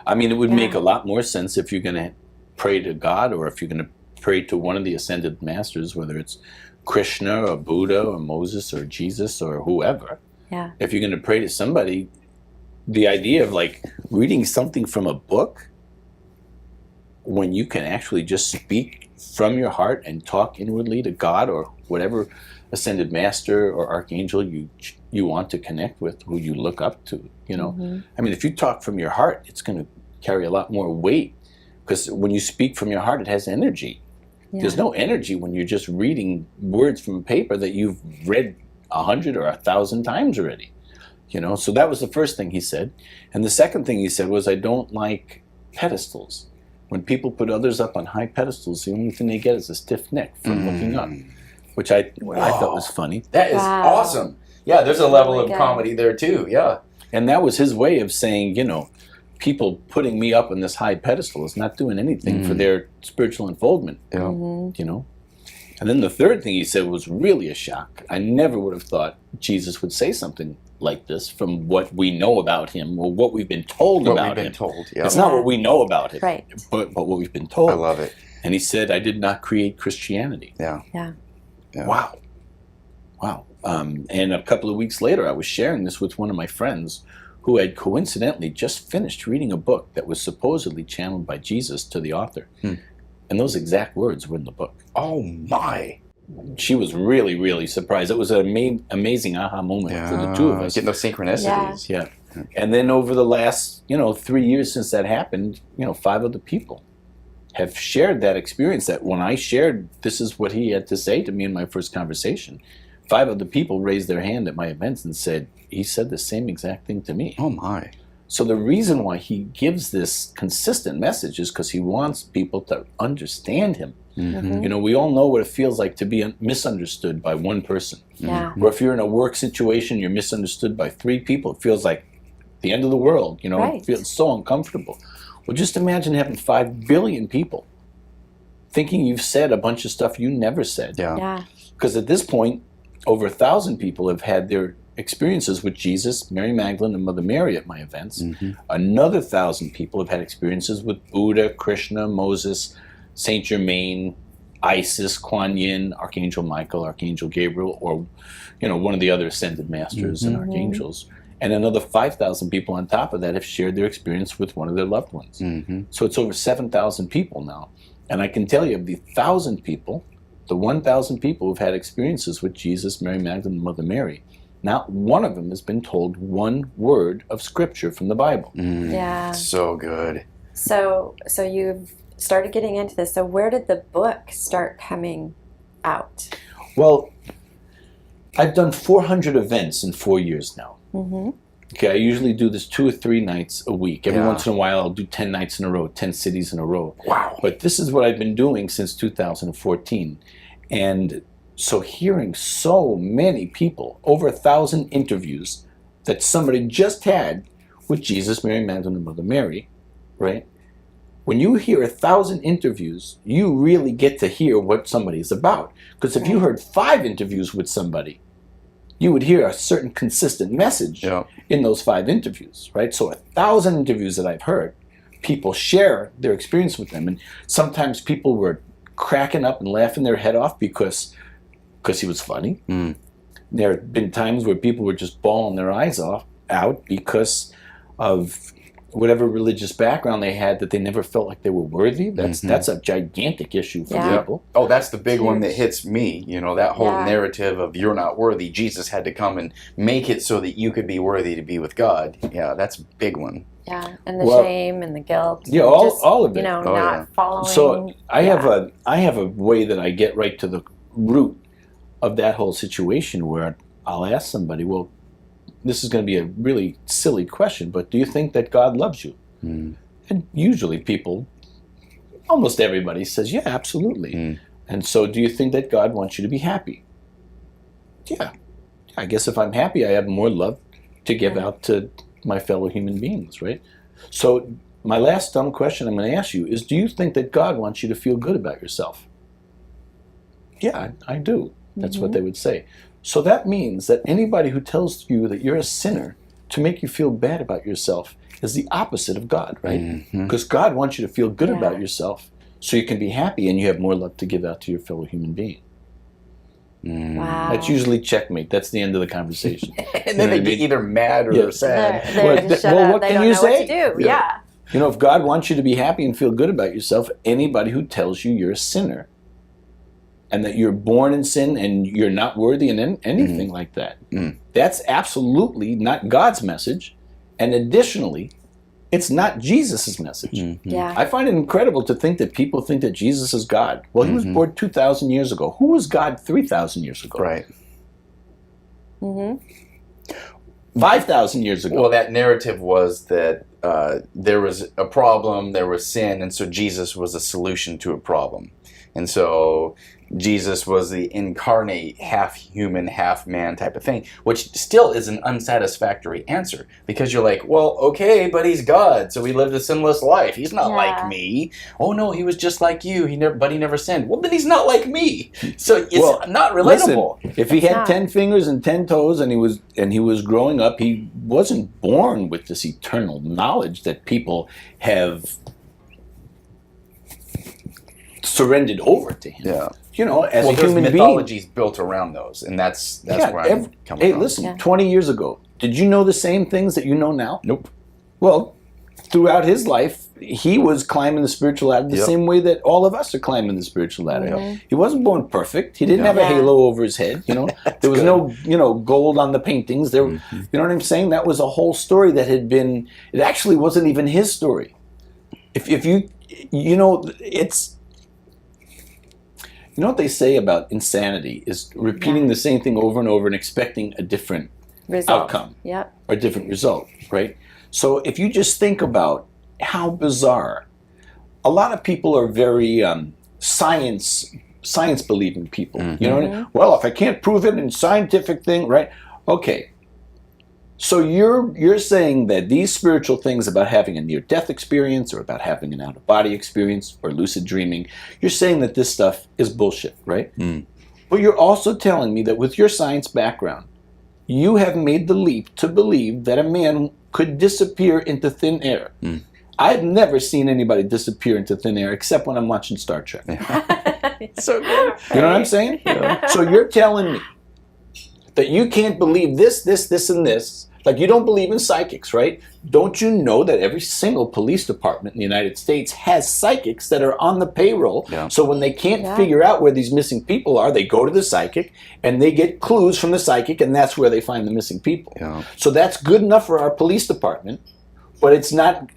Speaker 1: I mean, it would
Speaker 5: Yeah.
Speaker 1: make a lot more sense if you're going to pray to God, or if you're going to pray to one of the ascended masters, whether it's Krishna or Buddha or Moses or Jesus or whoever.
Speaker 5: Yeah.
Speaker 1: If you're going to pray to somebody, the idea of reading something from a book when you can actually just speak from your heart and talk inwardly to God or whatever ascended master or archangel you want to connect with, who you look up to,
Speaker 5: Mhm.
Speaker 1: I mean, if you talk from your heart, it's going to carry a lot more weight, because when you speak from your heart, it has energy.
Speaker 5: Yeah.
Speaker 1: There's no energy when you're just reading words from paper that you've read 100 or 1,000 times already. So that was the first thing he said. And the second thing he said was, I don't like pedestals. When people put others up on high pedestals, the only thing they get is a stiff neck from looking up, which I thought was funny.
Speaker 4: That is
Speaker 5: Wow.
Speaker 4: awesome. Yeah, there's a level
Speaker 5: Really
Speaker 4: of
Speaker 5: good.
Speaker 4: comedy there too. Yeah.
Speaker 1: And that was his way of saying, people putting me up on this high pedestal is not doing anything for their spiritual unfoldment,
Speaker 4: Yeah.
Speaker 5: Mhm.
Speaker 1: And then the third thing he said was really a shock. I never would have thought Jesus would say something like this from what we know about him, or what we've been told
Speaker 4: What
Speaker 1: about
Speaker 4: we've been
Speaker 1: him.
Speaker 4: told. Yeah.
Speaker 1: It's not what we know about him,
Speaker 5: Right.
Speaker 1: but what we've been told.
Speaker 4: I love it.
Speaker 1: And he said, I did not create Christianity.
Speaker 4: Yeah.
Speaker 5: Yeah.
Speaker 4: Yeah.
Speaker 1: Wow. And a couple of weeks later, I was sharing this with one of my friends who had coincidentally just finished reading a book that was supposedly channeled by Jesus to the author. And those exact words were in the book.
Speaker 4: Oh my.
Speaker 1: She was really, really surprised. It was an amazing aha moment for the two of us.
Speaker 4: Getting those synchronicities.
Speaker 1: Yeah. And then over the last, 3 years since that happened, 5 other people have shared that experience, that when I shared, this is what he had to say to me in my first conversation, 5 other people raised their hand at my events and said, he said the same exact thing to me.
Speaker 4: Oh my.
Speaker 1: So the reason why he gives this consistent message is because he wants people to understand him.
Speaker 5: Mhm.
Speaker 1: We all know what it feels like to be misunderstood by one person.
Speaker 5: Yeah.
Speaker 1: Or if you're in a work situation, you're misunderstood by 3 people. It feels like the end of the world.
Speaker 5: Right.
Speaker 1: It feels so uncomfortable. Well, just imagine having 5 billion people thinking you've said a bunch of stuff you never said.
Speaker 4: Yeah.
Speaker 5: Yeah.
Speaker 1: Because at this point, over 1,000 people have had their experiences with Jesus, Mary Magdalene, and Mother Mary at my events. Another 1,000 people have had experiences with Buddha, Krishna, Moses, Saint Germain, Isis, Kuan Yin, Archangel Michael, Archangel Gabriel, or one of the other ascended masters and archangels. And another 5,000 people on top of that have shared their experience with one of their loved ones. So it's over 7,000 people now. And I can tell you, of the 1,000 people, the 1,000 people who've had experiences with Jesus, Mary Magdalene, and Mother Mary, not one of them has been told one word of scripture from the Bible.
Speaker 5: Yeah.
Speaker 4: So good.
Speaker 5: So you've started getting into this. So where did the book start coming out?
Speaker 1: Well, I've done 400 events in 4 years now.
Speaker 5: Mm-hmm.
Speaker 1: Okay, I usually do this 2 or 3 nights a week. Every
Speaker 4: Yeah.
Speaker 1: once in a while, I'll do 10 nights in a row, 10 cities in a row.
Speaker 4: Wow.
Speaker 1: But this is what I've been doing since 2014. And So hearing so many people, over 1,000 interviews that somebody just had with Jesus, Mary Magdalene, and Mother Mary, right? When you hear 1,000 interviews, you really get to hear what somebody's about. Because if you heard 5 interviews with somebody, you would hear a certain consistent message in those 5 interviews, right? So 1,000 interviews that I've heard, people share their experience with them. And sometimes people were cracking up and laughing their head off because he was funny. There have been times where people were just bawling their eyes out because of whatever religious background they had, that they never felt like they were worthy. That's a gigantic issue for people.
Speaker 4: Oh, that's the big one that hits me. You know, that whole narrative of you're not worthy. Jesus had to come and make it so that you could be worthy to be with God. Yeah, that's a big one.
Speaker 5: Yeah, and the shame and the guilt.
Speaker 1: Yeah,
Speaker 5: and
Speaker 1: all of it.
Speaker 5: You know, not following.
Speaker 1: So I have a way that I get right to the root of that whole situation, where I'll ask somebody, well, this is going to be a really silly question, but do you think that God loves you? And usually people, almost everybody says, yeah, absolutely. And so do you think that God wants you to be happy? Yeah. I guess if I'm happy, I have more love to give out to my fellow human beings, right? So my last dumb question I'm going to ask you is, do you think that God wants you to feel good about yourself? Yeah, I do. That's what they would say. So that means that anybody who tells you that you're a sinner to make you feel bad about yourself is the opposite of God, right? Because God wants you to feel good about yourself so you can be happy and you have more love to give out to your fellow human being.
Speaker 5: Wow.
Speaker 1: That's usually checkmate. That's the end of the conversation.
Speaker 4: And then they get either mad or sad.
Speaker 1: What can you say?
Speaker 5: What to do. Yeah.
Speaker 1: You know, if God wants you to be happy and feel good about yourself, anybody who tells you you're a sinner and that you're born in sin and you're not worthy in anything like that, that's absolutely not God's message. And additionally, it's not Jesus' message. I find it incredible to think that people think that Jesus is God. Well, he was born 2,000 years ago. Who was God 3,000 years ago?
Speaker 4: Right.
Speaker 1: 5,000 years ago.
Speaker 4: Well, that narrative was that there was a problem, there was sin, and so Jesus was a solution to a problem. And so Jesus was the incarnate, half human, half man type of thing, which still is an unsatisfactory answer, because you're like, well, okay, but he's God, so he lived a sinless life. He's not like me. Oh no, he was just like you. But he never sinned. Well, then he's not like me. So it's not relatable.
Speaker 1: Listen, if he had 10 fingers and 10 toes and he was growing up, he wasn't born with this eternal knowledge that people have surrendered over to him.
Speaker 4: Yeah.
Speaker 1: You know, as a
Speaker 4: there's
Speaker 1: human
Speaker 4: mythologies
Speaker 1: being.
Speaker 4: built around those, and that's where I'm coming
Speaker 1: Hey,
Speaker 4: from.
Speaker 1: listen, 20 years ago, did you know the same things that you know now?
Speaker 4: Nope.
Speaker 1: Well, throughout his life, he was climbing the spiritual ladder the same way that all of us are climbing the spiritual ladder. He wasn't born perfect. He didn't have a halo over his head. You know, there was no gold on the paintings. There, you know what I'm saying? That was a whole story that had been. It actually wasn't even his story. If you know, it's. You know what they say about insanity is repeating the same thing over and over and expecting a different outcome or a different result, right? So if you just think about how bizarre, a lot of people are very science believing people. You know, well, if I can't prove it in scientific thing, right? Okay. So you're saying that these spiritual things about having a near-death experience or about having an out-of-body experience or lucid dreaming, you're saying that this stuff is bullshit, right? But you're also telling me that with your science background, you have made the leap to believe that a man could disappear into thin air. I've never seen anybody disappear into thin air except when I'm watching Star Trek.
Speaker 4: So good.
Speaker 1: You know what I'm saying? So you're telling me that you can't believe this, and this. Like, you don't believe in psychics, right? Don't you know that every single police department in the United States has psychics that are on the payroll? So when they can't figure out where these missing people are, they go to the psychic and they get clues from the psychic, and that's where they find the missing people. So that's good enough for our police department, but it's not.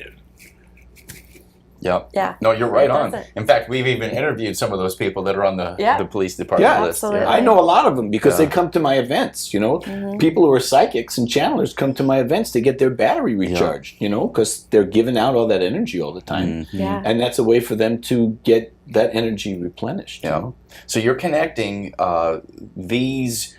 Speaker 4: Yep.
Speaker 5: Yeah.
Speaker 4: No, you're right
Speaker 5: It
Speaker 4: on.
Speaker 5: doesn't.
Speaker 4: In fact, we've even interviewed some of those people that are on the
Speaker 5: Yeah.
Speaker 4: police department
Speaker 1: Yeah,
Speaker 4: list.
Speaker 5: absolutely.
Speaker 1: I know a lot of them because
Speaker 4: Yeah.
Speaker 1: they come to my events, you know.
Speaker 5: Mm-hmm.
Speaker 1: People who are psychics and channelers come to my events to get their battery recharged, you know, because they're giving out all that energy all the time.
Speaker 5: Yeah.
Speaker 1: And that's a way for them to get that energy replenished. You
Speaker 4: Yeah.
Speaker 1: know?
Speaker 4: So you're connecting these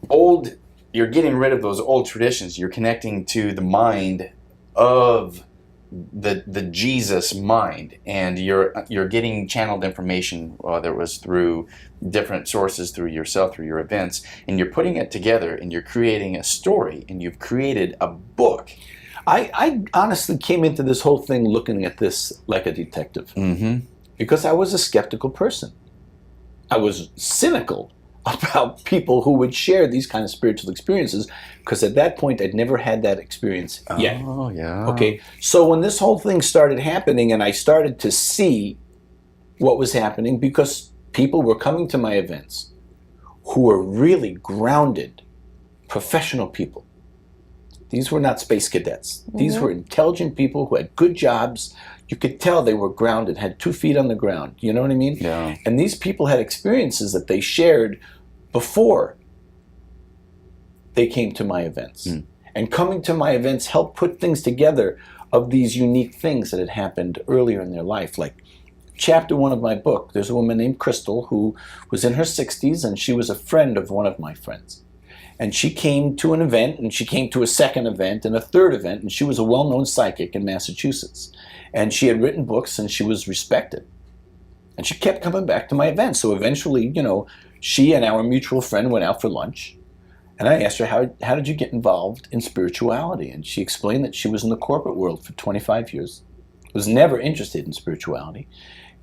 Speaker 4: old, you're getting rid of those old traditions. You're connecting to the mind of the Jesus mind, and you're getting channeled information, whether it was through different sources, through yourself, through your events, and you're putting it together, and you're creating a story, and you've created a book.
Speaker 1: I honestly came into this whole thing looking at this like a detective
Speaker 4: Mm-hmm.
Speaker 1: because I was a skeptical person. I was cynical about people who would share these kind of spiritual experiences because at that point I'd never had that experience yet.
Speaker 4: Oh, yeah.
Speaker 1: Okay, so when this whole thing started happening and I started to see what was happening because people were coming to my events who were really grounded, professional people. These were not space cadets. These were intelligent people who had good jobs. You could tell they were grounded, had 2 feet on the ground. You know what I mean?
Speaker 4: Yeah.
Speaker 1: And these people had experiences that they shared before they came to my events. And coming to my events helped put things together of these unique things that had happened earlier in their life. Like chapter 1 of my book, there's a woman named Crystal who was in her 60s and she was a friend of one of my friends. And she came to an event, and she came to a second event, and a third event, and she was a well-known psychic in Massachusetts. And she had written books, and she was respected. And she kept coming back to my events. So eventually, you know, she and our mutual friend went out for lunch. And I asked her, how did you get involved in spirituality? And she explained that she was in the corporate world for 25 years, was never interested in spirituality.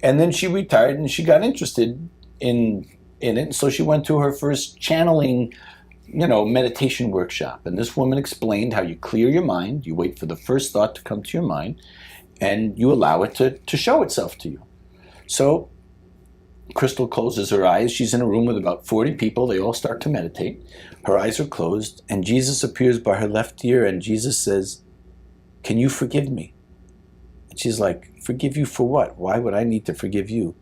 Speaker 1: And then she retired, and she got interested in it. So she went to her first channeling meditation workshop. And this woman explained how you clear your mind, you wait for the first thought to come to your mind, and you allow it to show itself to you. So Crystal closes her eyes. She's in a room with about 40 people. They all start to meditate. Her eyes are closed, and Jesus appears by her left ear, and Jesus says, "Can you forgive me?" And she's like, "Forgive you for what? Why would I need to forgive you?"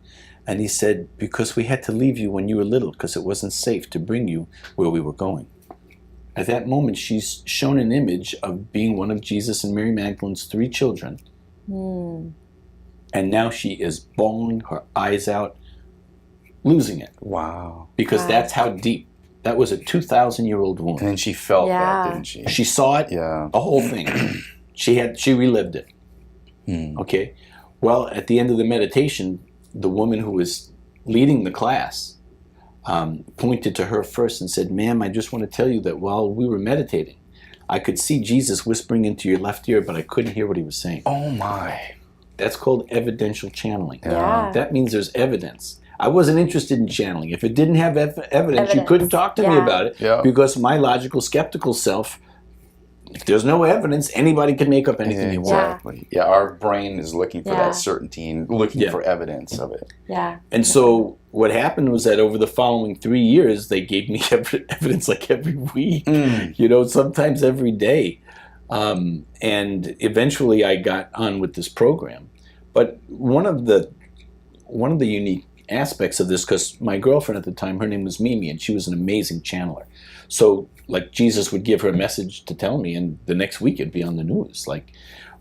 Speaker 1: And he said, "Because we had to leave you when you were little because it wasn't safe to bring you where we were going." At that moment, she's shown an image of being one of Jesus and Mary Magdalene's 3 children. And now she is bawling her eyes out, losing it.
Speaker 4: Wow.
Speaker 1: Because that's how deep. That was a 2,000-year-old
Speaker 4: And
Speaker 1: wound.
Speaker 4: then she felt
Speaker 5: Yeah.
Speaker 4: that, didn't she?
Speaker 1: She saw it,
Speaker 4: Yeah.
Speaker 1: the whole thing. She relived it. Okay? Well, at the end of the meditation, the woman who was leading the class pointed to her first and said, "Ma'am, I just want to tell you that while we were meditating, I could see Jesus whispering into your left ear, but I couldn't hear what he was saying."
Speaker 4: Oh, my.
Speaker 1: That's called evidential channeling.
Speaker 5: Yeah.
Speaker 1: That means there's evidence. I wasn't interested in channeling. If it didn't have evidence, you couldn't talk to me
Speaker 5: Yeah.
Speaker 1: about it
Speaker 4: Yeah.
Speaker 1: because my logical, skeptical self, if there's no evidence, anybody can make up anything they want.
Speaker 4: Exactly. Yeah, our brain is looking for
Speaker 5: Yeah.
Speaker 4: that certainty and looking
Speaker 1: Yeah.
Speaker 4: for evidence of it.
Speaker 5: Yeah.
Speaker 1: And so what happened was that over the following 3 years, they gave me evidence like every week, sometimes every day. And eventually I got on with this program. But one of the unique aspects of this, because my girlfriend at the time, her name was Mimi, and she was an amazing channeler. So like Jesus would give her a message to tell me, and the next week it'd be on the news. Like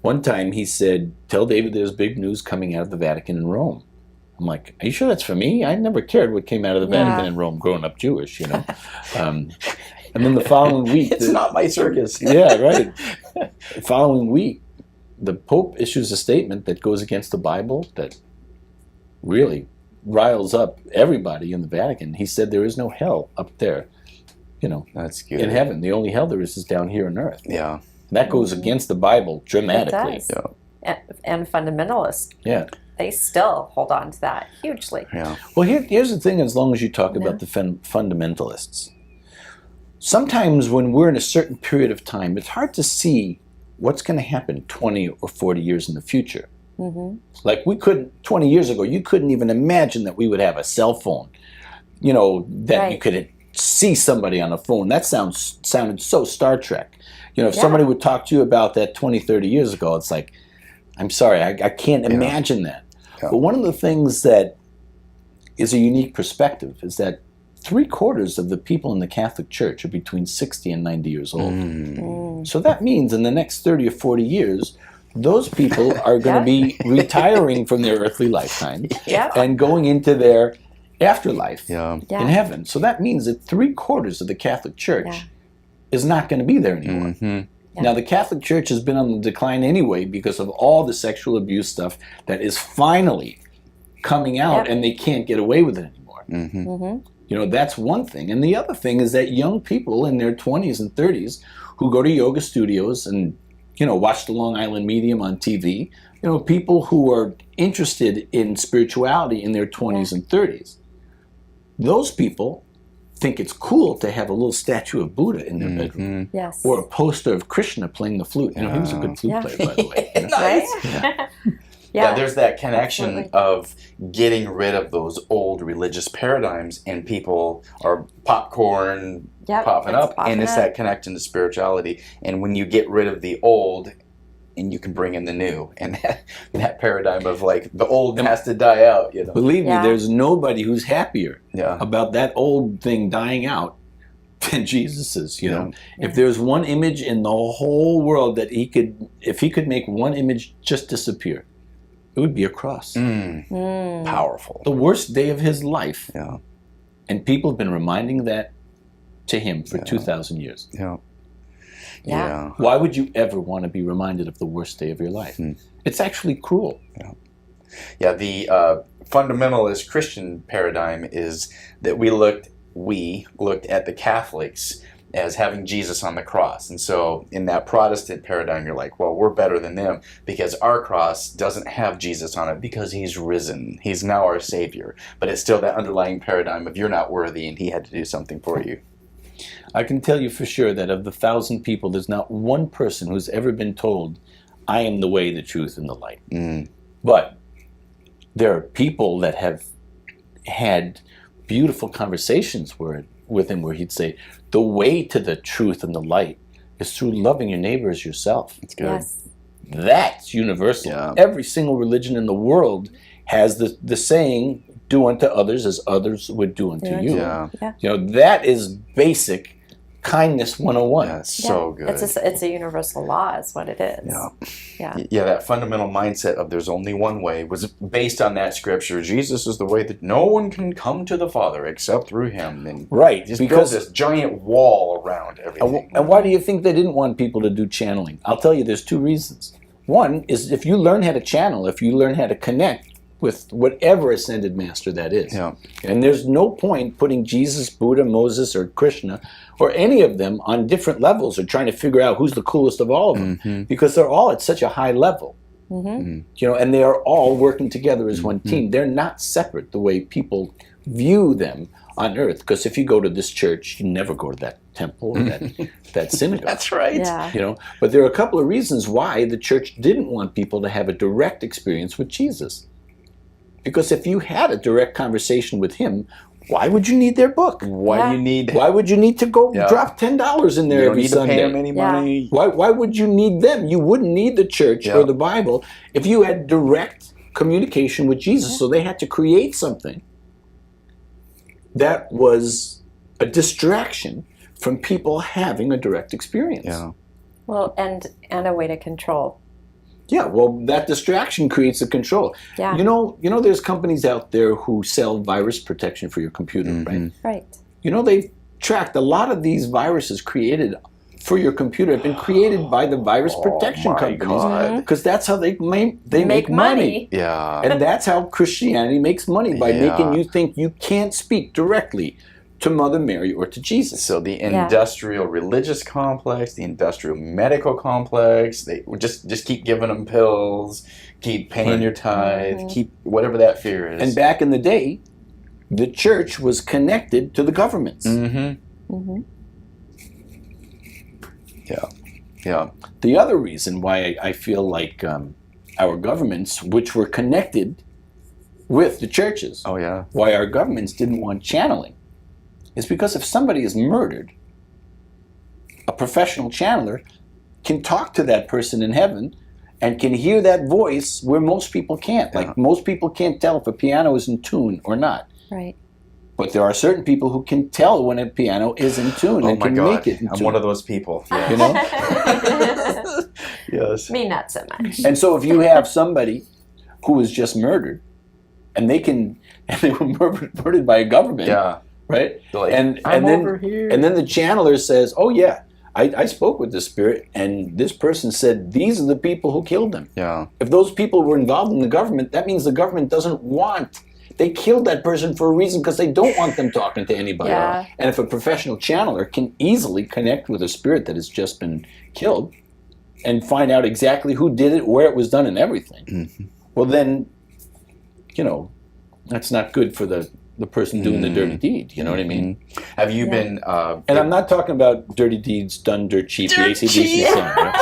Speaker 1: one time he said, "Tell David there's big news coming out of the Vatican in Rome." I'm like, "Are you sure that's for me? I never cared what came out of the Vatican in Rome growing up Jewish, And then the following week...
Speaker 4: It's not my circus.
Speaker 1: Yeah, right. The following week, the Pope issues a statement that goes against the Bible that really riles up everybody in the Vatican. He said there is no hell up there,
Speaker 4: That's good.
Speaker 1: in heaven. The only hell there is down here on earth.
Speaker 4: Yeah.
Speaker 1: And that goes against the Bible dramatically.
Speaker 5: It does.
Speaker 4: Yeah.
Speaker 5: And fundamentalists,
Speaker 1: Yeah.
Speaker 5: they still hold on to that hugely.
Speaker 4: Yeah.
Speaker 1: Well, here's the thing, as long as you talk about the fundamentalists. Sometimes when we're in a certain period of time, it's hard to see what's going to happen 20 or 40 years in the future. Like 20 years ago, you couldn't even imagine that we would have a cell phone, that you could see somebody on a phone. That sounded so Star Trek. If somebody would talk to you about that 20, 30 years ago, it's like, I'm sorry, I can't imagine that.
Speaker 4: Yeah.
Speaker 1: But one of the things that is a unique perspective is that 3/4 of the people in the Catholic Church are between 60 and 90 years old. So that means in the next 30 or 40 years, those people are going to be retiring from their earthly lifetime and going into their afterlife in heaven. So that means that 3/4 of the Catholic Church is not going to be there anymore. Now, the Catholic Church has been on the decline anyway because of all the sexual abuse stuff that is finally coming out, and they can't get away with it anymore. You know, that's one thing. And the other thing is that young people in their 20s and 30s who go to yoga studios and, you know, watch the Long Island Medium on TV, you know, people who are interested in spirituality in their 20s and 30s, those people think it's cool to have a little statue of Buddha in their bedroom. Or a poster of Krishna playing the flute. You know, he was a good flute player, by the way. You know?
Speaker 5: Nice.
Speaker 4: Yeah, there's that connection of getting rid of those old religious paradigms, and people are popping up, and it's that connection to spirituality. And when you get rid of the old, and you can bring in the new, and that paradigm of like the old has to die out. You know,
Speaker 1: believe me, there's nobody who's happier about that old thing dying out than Jesus is. You know, if there's one image in the whole world that if he could make one image just disappear, it would be a cross.
Speaker 4: Powerful.
Speaker 1: The worst day of his life. And people have been reminding that to him for 2,000 years. Why would you ever want to be reminded of the worst day of your life? It's actually cruel.
Speaker 4: The fundamentalist Christian paradigm is that we looked at the Catholics as having Jesus on the cross. And so in that Protestant paradigm, you're like, well, we're better than them because our cross doesn't have Jesus on it because he's risen. He's now our Savior. But it's still that underlying paradigm of you're not worthy and he had to do something for you.
Speaker 1: I can tell you for sure that of the 1,000 people, there's not one person who's ever been told, I am the way, the truth, and the light. But there are people that have had beautiful conversations with him where he'd say, the way to the truth and the light is through loving your neighbor as yourself.
Speaker 4: That's good.
Speaker 1: That's universal. Every single religion in the world has the saying, do unto others as others would do unto you. You know, that is basic kindness 101.
Speaker 4: That's so good.
Speaker 5: It's a universal law is what it is.
Speaker 4: That fundamental mindset of there's only one way was based on that scripture. Jesus is the way that no one can come to the Father except through him. And just built this giant wall around everything.
Speaker 1: And why do you think they didn't want people to do channeling? I'll tell you, there's two reasons. One is if you learn how to channel, if you learn how to connect with whatever ascended master that is. And there's no point putting Jesus, Buddha, Moses, or Krishna, or any of them on different levels or trying to figure out who's the coolest of all of them, because they're all at such a high level. You know, and they are all working together as one team. They're not separate the way people view them on earth. Because if you go to this church, you never go to that temple or that synagogue.
Speaker 4: That's right.
Speaker 1: You know, but there are a couple of reasons why the church didn't want people to have a direct experience with Jesus. Because if you had a direct conversation with him, why would you need their book?
Speaker 4: Why
Speaker 1: would you need to go drop $10 in there every Sunday?
Speaker 4: You don't need to pay them any money.
Speaker 1: Why would you need them? You wouldn't need the church or the Bible if you had direct communication with Jesus. So they had to create something that was a distraction from people having a direct experience.
Speaker 5: Well, and a way to control.
Speaker 1: Yeah, well, that distraction creates a control. You know, there's companies out there who sell virus protection for your computer, right? You know, they've tracked a lot of these viruses created for your computer have been created by the virus protection companies because that's how they make money. And that's how Christianity makes money, by making you think you can't speak directly to Mother Mary or to Jesus.
Speaker 4: So the industrial religious complex, the industrial medical complex, they just keep giving them pills, keep paying your tithe, keep whatever that fear is.
Speaker 1: And back in the day, the church was connected to the governments. The other reason why I feel like our governments, which were connected with the churches, why our governments didn't want channeling, is because if somebody is murdered, a professional channeler can talk to that person in heaven and can hear that voice where most people can't. Like most people can't tell if a piano is in tune or not.
Speaker 5: Right.
Speaker 1: But there are certain people who can tell when a piano is in tune and can make it in
Speaker 4: I'm
Speaker 1: tune.
Speaker 4: one of those people. Yeah.
Speaker 1: You know?
Speaker 4: Yes.
Speaker 5: Me not so much.
Speaker 1: And so if you have somebody who was just murdered, and they were murdered by a government,
Speaker 4: Yeah.
Speaker 1: right?
Speaker 4: Like,
Speaker 1: And
Speaker 4: I'm
Speaker 1: then
Speaker 4: over here.
Speaker 1: and then the channeler says, "Oh yeah, I spoke with the spirit, and this person said these are the people who killed them.
Speaker 4: Yeah.
Speaker 1: If those people were involved in the government, that means the government doesn't want. They killed that person for a reason because they don't want them talking to anybody.
Speaker 5: Yeah.
Speaker 1: And if a professional channeler can easily connect with a spirit that has just been killed and find out exactly who did it, where it was done, and everything, well then, that's not good for the person doing the dirty deed. You know what I mean?
Speaker 4: Have you been?
Speaker 1: And I'm not talking about dirty deeds done dirt cheap, the AC/DC song. Right?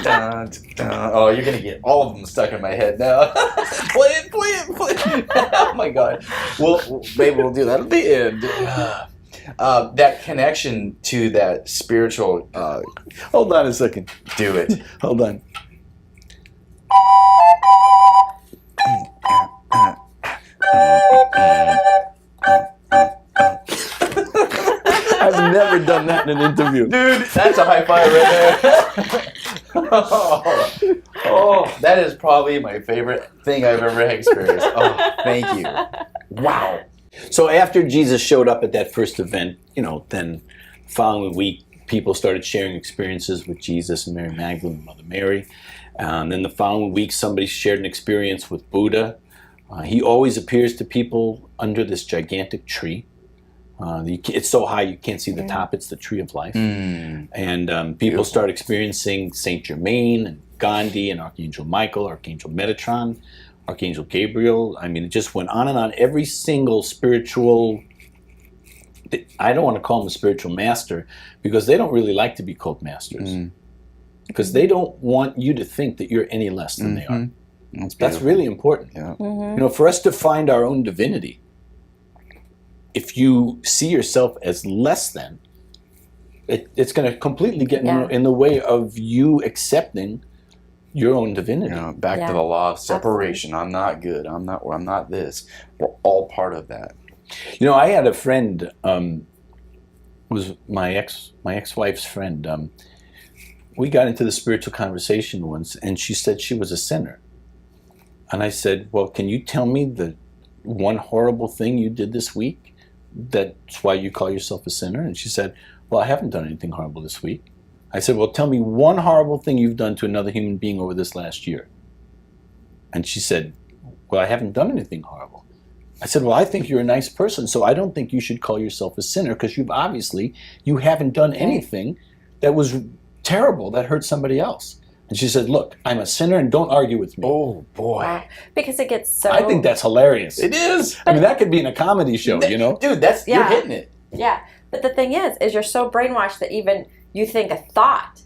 Speaker 4: Dun, dun. Oh, you're gonna get all of them stuck in my head now. Play it. Oh my god. Well, maybe we'll do that at the end. That connection to that spiritual.
Speaker 1: Hold on a second.
Speaker 4: Do it.
Speaker 1: Hold on. I've never done that in an interview.
Speaker 4: Dude, that's a high five right there. Oh, that is probably my favorite thing I've ever experienced. Oh, thank you. Wow.
Speaker 1: So after Jesus showed up at that first event, then the following week, people started sharing experiences with Jesus and Mary Magdalene and Mother Mary. And then the following week, somebody shared an experience with Buddha. He always appears to people under this gigantic tree. It's so high you can't see the top. It's the tree of life. And people start experiencing Saint Germain and Gandhi and Archangel Michael, Archangel Metatron, Archangel Gabriel. I mean, it just went on and on. Every single spiritual, I don't want to call them a spiritual master because they don't really like to be called masters. Because they don't want you to think that you're any less than they are. That's really important.
Speaker 4: Yeah.
Speaker 1: For us to find our own divinity, if you see yourself as less than, it's going to completely get in the way of you accepting your own divinity.
Speaker 4: Back to the law of separation. I'm not good. I'm not this. We're all part of that.
Speaker 1: I had a friend, was my ex-wife's friend. We got into the spiritual conversation once, and she said she was a sinner. And I said, well, can you tell me the one horrible thing you did this week? That's why you call yourself a sinner? And she said, well, I haven't done anything horrible this week. I said, well, tell me one horrible thing you've done to another human being over this last year. And she said, well, I haven't done anything horrible. I said, well, I think you're a nice person, so I don't think you should call yourself a sinner because you haven't done anything that was terrible that hurt somebody else. And she said, look, I'm a sinner and don't argue with me.
Speaker 4: Oh, boy.
Speaker 5: Wow. Because it gets so...
Speaker 1: I think that's hilarious.
Speaker 4: It is.
Speaker 1: I mean, that could be in a comedy show,
Speaker 4: Dude, you're hitting it.
Speaker 5: Yeah. But the thing is you're so brainwashed that even you think a thought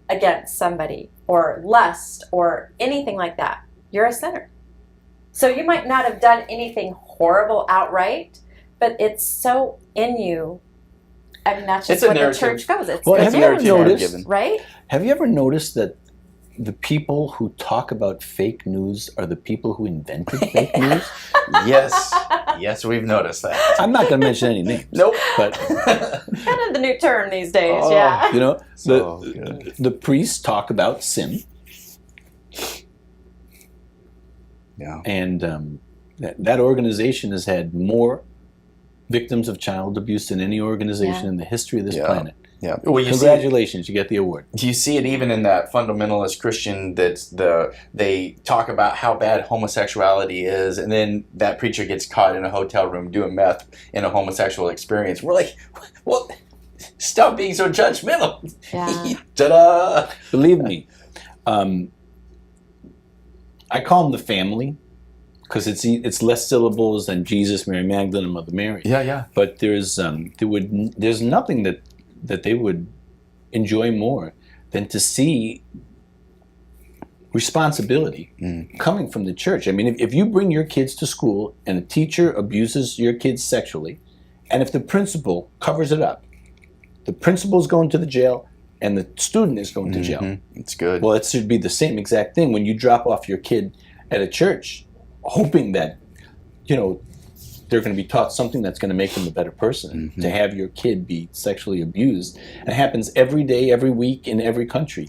Speaker 5: against somebody or lust or anything like that, you're a sinner. So you might not have done anything horrible outright, but it's so in you. I mean, that's just what the church goes. It's
Speaker 1: have you ever noticed,
Speaker 5: right?
Speaker 1: Have you ever noticed that the people who talk about fake news are the people who invented fake news?
Speaker 4: Yes, we've noticed that.
Speaker 1: I'm not going to mention any names.
Speaker 4: Nope.
Speaker 1: But
Speaker 5: kind of the new term these days,
Speaker 1: the priests talk about sin.
Speaker 4: Yeah.
Speaker 1: And that organization has had more victims of child abuse than any organization in the history of this planet.
Speaker 4: Yeah. Well,
Speaker 1: congratulations, you get the award.
Speaker 4: You see it even in that fundamentalist Christian they talk about how bad homosexuality is, and then that preacher gets caught in a hotel room doing meth in a homosexual experience. We're like, well, stop being so judgmental.
Speaker 5: Yeah.
Speaker 4: Ta-da!
Speaker 1: Believe me, I call them the family because it's less syllables than Jesus, Mary Magdalene, and Mother Mary.
Speaker 4: Yeah.
Speaker 1: But there's nothing that they would enjoy more than to see responsibility coming from the church. I mean, if you bring your kids to school and a teacher abuses your kids sexually, and if the principal covers it up, the principal's going to the jail, and the student is going to jail.
Speaker 4: It's good.
Speaker 1: Well, it should be the same exact thing when you drop off your kid at a church, hoping that, they're going to be taught something that's going to make them a better person. To have your kid be sexually abused, and it happens every day, every week, in every country.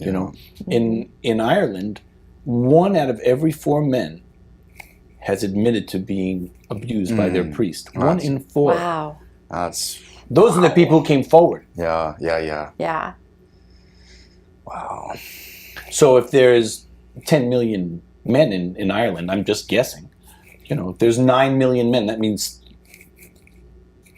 Speaker 1: In Ireland, 1 out of every 4 men has admitted to being abused by their priest. 1 in 4.
Speaker 5: Wow.
Speaker 1: Those are the people who came forward.
Speaker 4: Yeah.
Speaker 5: Yeah.
Speaker 4: Wow.
Speaker 1: So if there's 10 million men in Ireland, I'm just guessing. If there's 9 million men, that means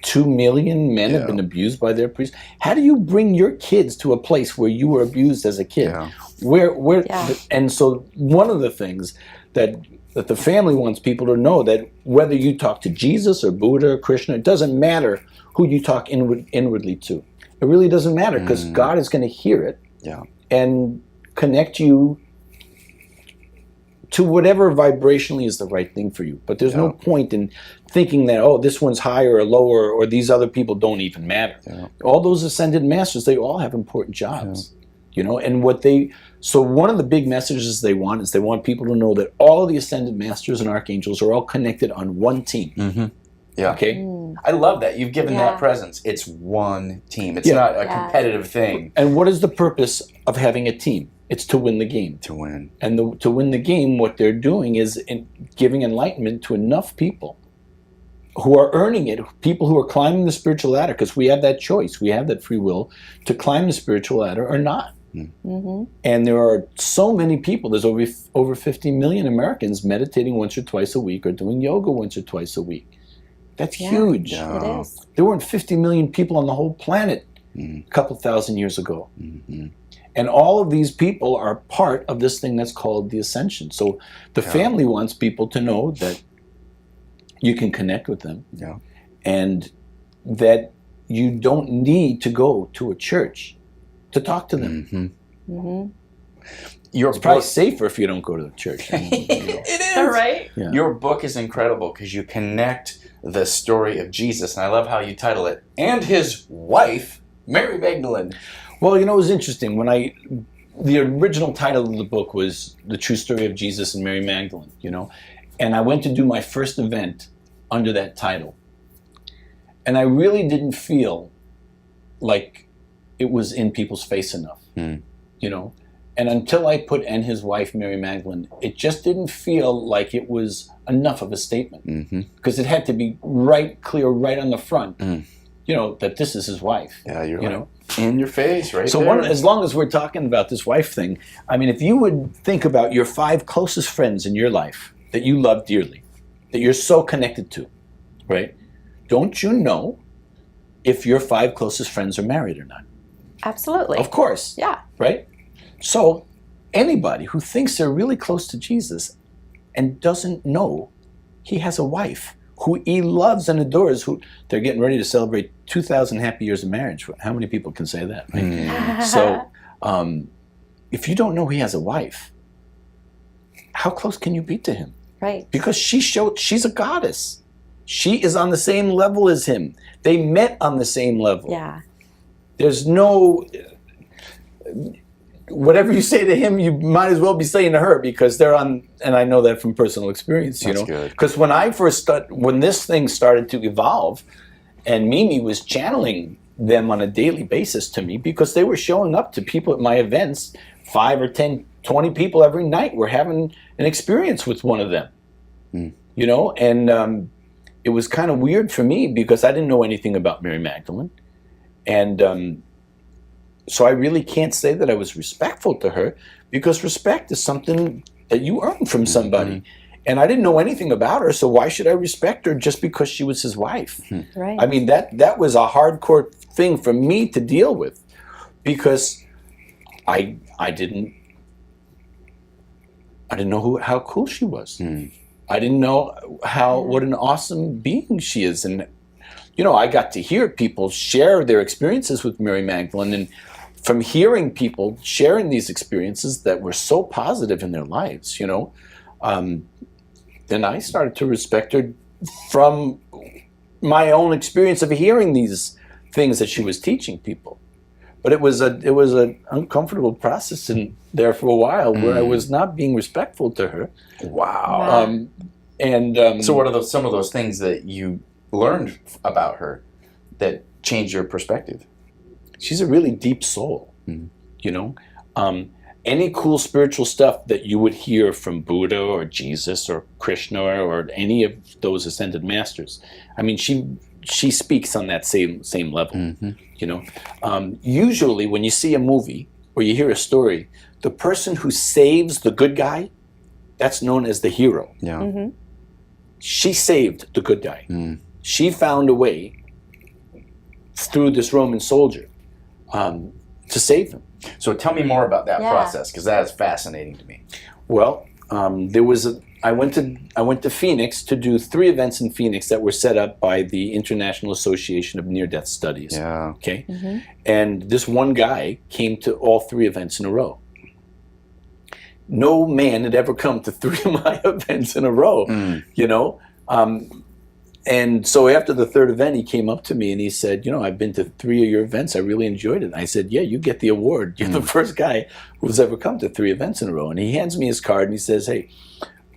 Speaker 1: 2 million men have been abused by their priests. How do you bring your kids to a place where you were abused as a kid?
Speaker 4: Yeah.
Speaker 1: And so one of the things that the family wants people to know, that whether you talk to Jesus or Buddha or Krishna, it doesn't matter who you talk inwardly to. It really doesn't matter, because God is going to hear it and connect you to whatever vibrationally is the right thing for you. But there's no point in thinking that, this one's higher or lower, or these other people don't even matter. All those ascended masters, they all have important jobs. And so one of the big messages they want is they want people to know that all of the ascended masters and archangels are all connected on one team.
Speaker 4: Yeah.
Speaker 1: Okay?
Speaker 4: I love that. You've given that presence. It's one team. It's not a competitive thing.
Speaker 1: And what is the purpose of having a team? It's to win the game.
Speaker 4: To win.
Speaker 1: And to win the game, what they're doing is giving enlightenment to enough people who are earning it, people who are climbing the spiritual ladder, because we have that choice, we have that free will to climb the spiritual ladder or not. And there are so many people, there's over 50 million Americans meditating once or twice a week or doing yoga once or twice a week. That's huge.
Speaker 5: It is.
Speaker 1: There weren't 50 million people on the whole planet a couple thousand years ago. And all of these people are part of this thing that's called the ascension. So the family wants people to know that you can connect with them, and that you don't need to go to a church to talk to them. It's probably safer if you don't go to the church.
Speaker 4: It is.
Speaker 5: Right?
Speaker 1: Yeah.
Speaker 4: Your book is incredible because you connect the story of Jesus, and I love how you title it, and his wife, Mary Magdalene.
Speaker 1: Well, it was interesting. The original title of the book was The True Story of Jesus and Mary Magdalene, and I went to do my first event under that title. And I really didn't feel like it was in people's face enough, And until I put "and his wife, Mary Magdalene," it just didn't feel like it was enough of a statement. Because it had to be clear right on the front, that this is his wife.
Speaker 4: Yeah, you're right. In your face, right?
Speaker 1: So as long as we're talking about this wife thing, if you would think about your 5 closest friends in your life that you love dearly, that you're so connected to, right? Don't you know if your 5 closest friends are married or not?
Speaker 5: Absolutely.
Speaker 1: Of course.
Speaker 5: Yeah.
Speaker 1: Right? So anybody who thinks they're really close to Jesus and doesn't know he has a wife who he loves and adores, who they're getting ready to celebrate 2,000 happy years of marriage. How many people can say that? Right? So if you don't know he has a wife, how close can you be to him?
Speaker 5: Right.
Speaker 1: Because she's a goddess. She is on the same level as him. They met on the same level.
Speaker 5: Yeah.
Speaker 1: There's no... Whatever you say to him, you might as well be saying to her, because they're on, and I know that from personal experience,
Speaker 4: That's good.
Speaker 1: Because when this thing started to evolve, and Mimi was channeling them on a daily basis to me, because they were showing up to people at my events, 5 or 10, 20 people every night were having an experience with one of them, and it was kind of weird for me because I didn't know anything about Mary Magdalene, and so I really can't say that I was respectful to her, because respect is something that you earn from somebody. And I didn't know anything about her, so why should I respect her just because she was his wife?
Speaker 5: Right.
Speaker 1: That was a hardcore thing for me to deal with, because I didn't know how cool she was. I didn't know what an awesome being she is. And I got to hear people share their experiences with Mary Magdalene, and from hearing people sharing these experiences that were so positive in their lives, then I started to respect her from my own experience of hearing these things that she was teaching people. But it was an uncomfortable process in there for a while where I was not being respectful to her.
Speaker 4: Wow. So what are some of those things that you learned about her that changed your perspective?
Speaker 1: She's a really deep soul, you know. Any cool spiritual stuff that you would hear from Buddha or Jesus or Krishna or any of those ascended masters, I mean, she speaks on that same level, you know. Usually when you see a movie or you hear a story, the person who saves the good guy, that's known as the hero.
Speaker 4: Yeah.
Speaker 1: She saved the good guy. She found a way through this Roman soldier to save him.
Speaker 4: So tell me more about that process, because that is fascinating to me.
Speaker 1: Well, I went to Phoenix to do 3 events in Phoenix that were set up by the International Association of Near-Death Studies.
Speaker 4: Yeah.
Speaker 1: Okay. And this one guy came to all 3 events in a row. No man had ever come to 3 of my events in a row, you know. And so after the 3rd event, he came up to me and he said, you know, I've been to 3 of your events. I really enjoyed it. And I said, yeah, you get the award. You're the first guy who's ever come to 3 events in a row. And he hands me his card and he says, hey,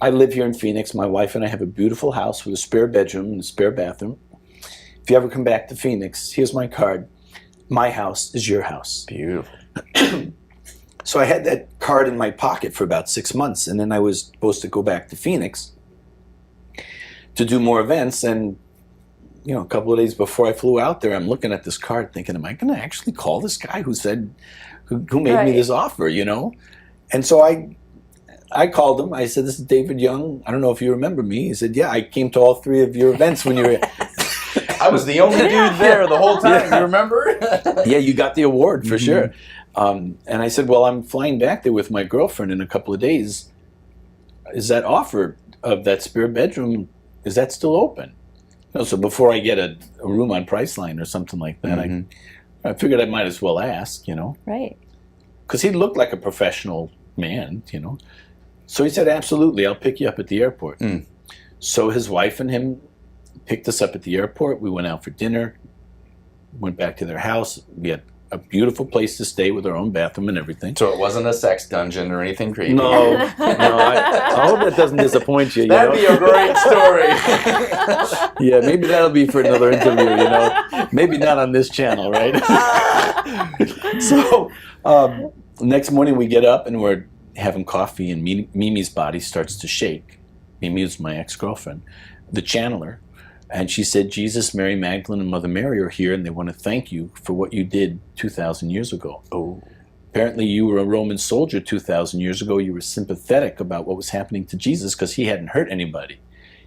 Speaker 1: I live here in Phoenix. My wife and I have a beautiful house with a spare bedroom and a spare bathroom. If you ever come back to Phoenix, here's my card. My house is your house.
Speaker 4: Beautiful.
Speaker 1: So I had that card in my pocket for about 6 months. And then I was supposed to go back to Phoenix to do more events, and you know, a couple of days before I flew out there, I'm looking at this card thinking, am I going to actually call this guy who made me this offer, you know? And so I called him. I said, this is David Young. I don't know if you remember me. He said, yeah, I came to all 3 of your events when you were...
Speaker 4: I was the only dude there the whole time, you remember?
Speaker 1: Yeah, you got the award for sure. And I said, well, I'm flying back there with my girlfriend in a couple of days. Is that offer of that spare bedroom, is that still open? You know, so before I get a room on Priceline or something like that, I figured I might as well ask, you know.
Speaker 5: Right.
Speaker 1: Because he looked like a professional man, you know. So he said, absolutely, I'll pick you up at the airport. So his wife and him picked us up at the airport. We went out for dinner, went back to their house. We had a beautiful place to stay with our own bathroom and everything.
Speaker 4: So it wasn't a sex dungeon or anything creepy?
Speaker 1: No, I hope that doesn't disappoint you.
Speaker 4: That'd be a great story.
Speaker 1: Yeah, maybe that'll be for another interview, you know. Maybe not on this channel, right? So next morning we get up and we're having coffee and Mimi's body starts to shake. Mimi was my ex-girlfriend, the channeler. And she said, Jesus, Mary Magdalene, and Mother Mary are here, and they want to thank you for what you did 2,000 years ago. Oh. Apparently you were a Roman soldier 2,000 years ago. You were sympathetic about what was happening to Jesus because he hadn't hurt anybody.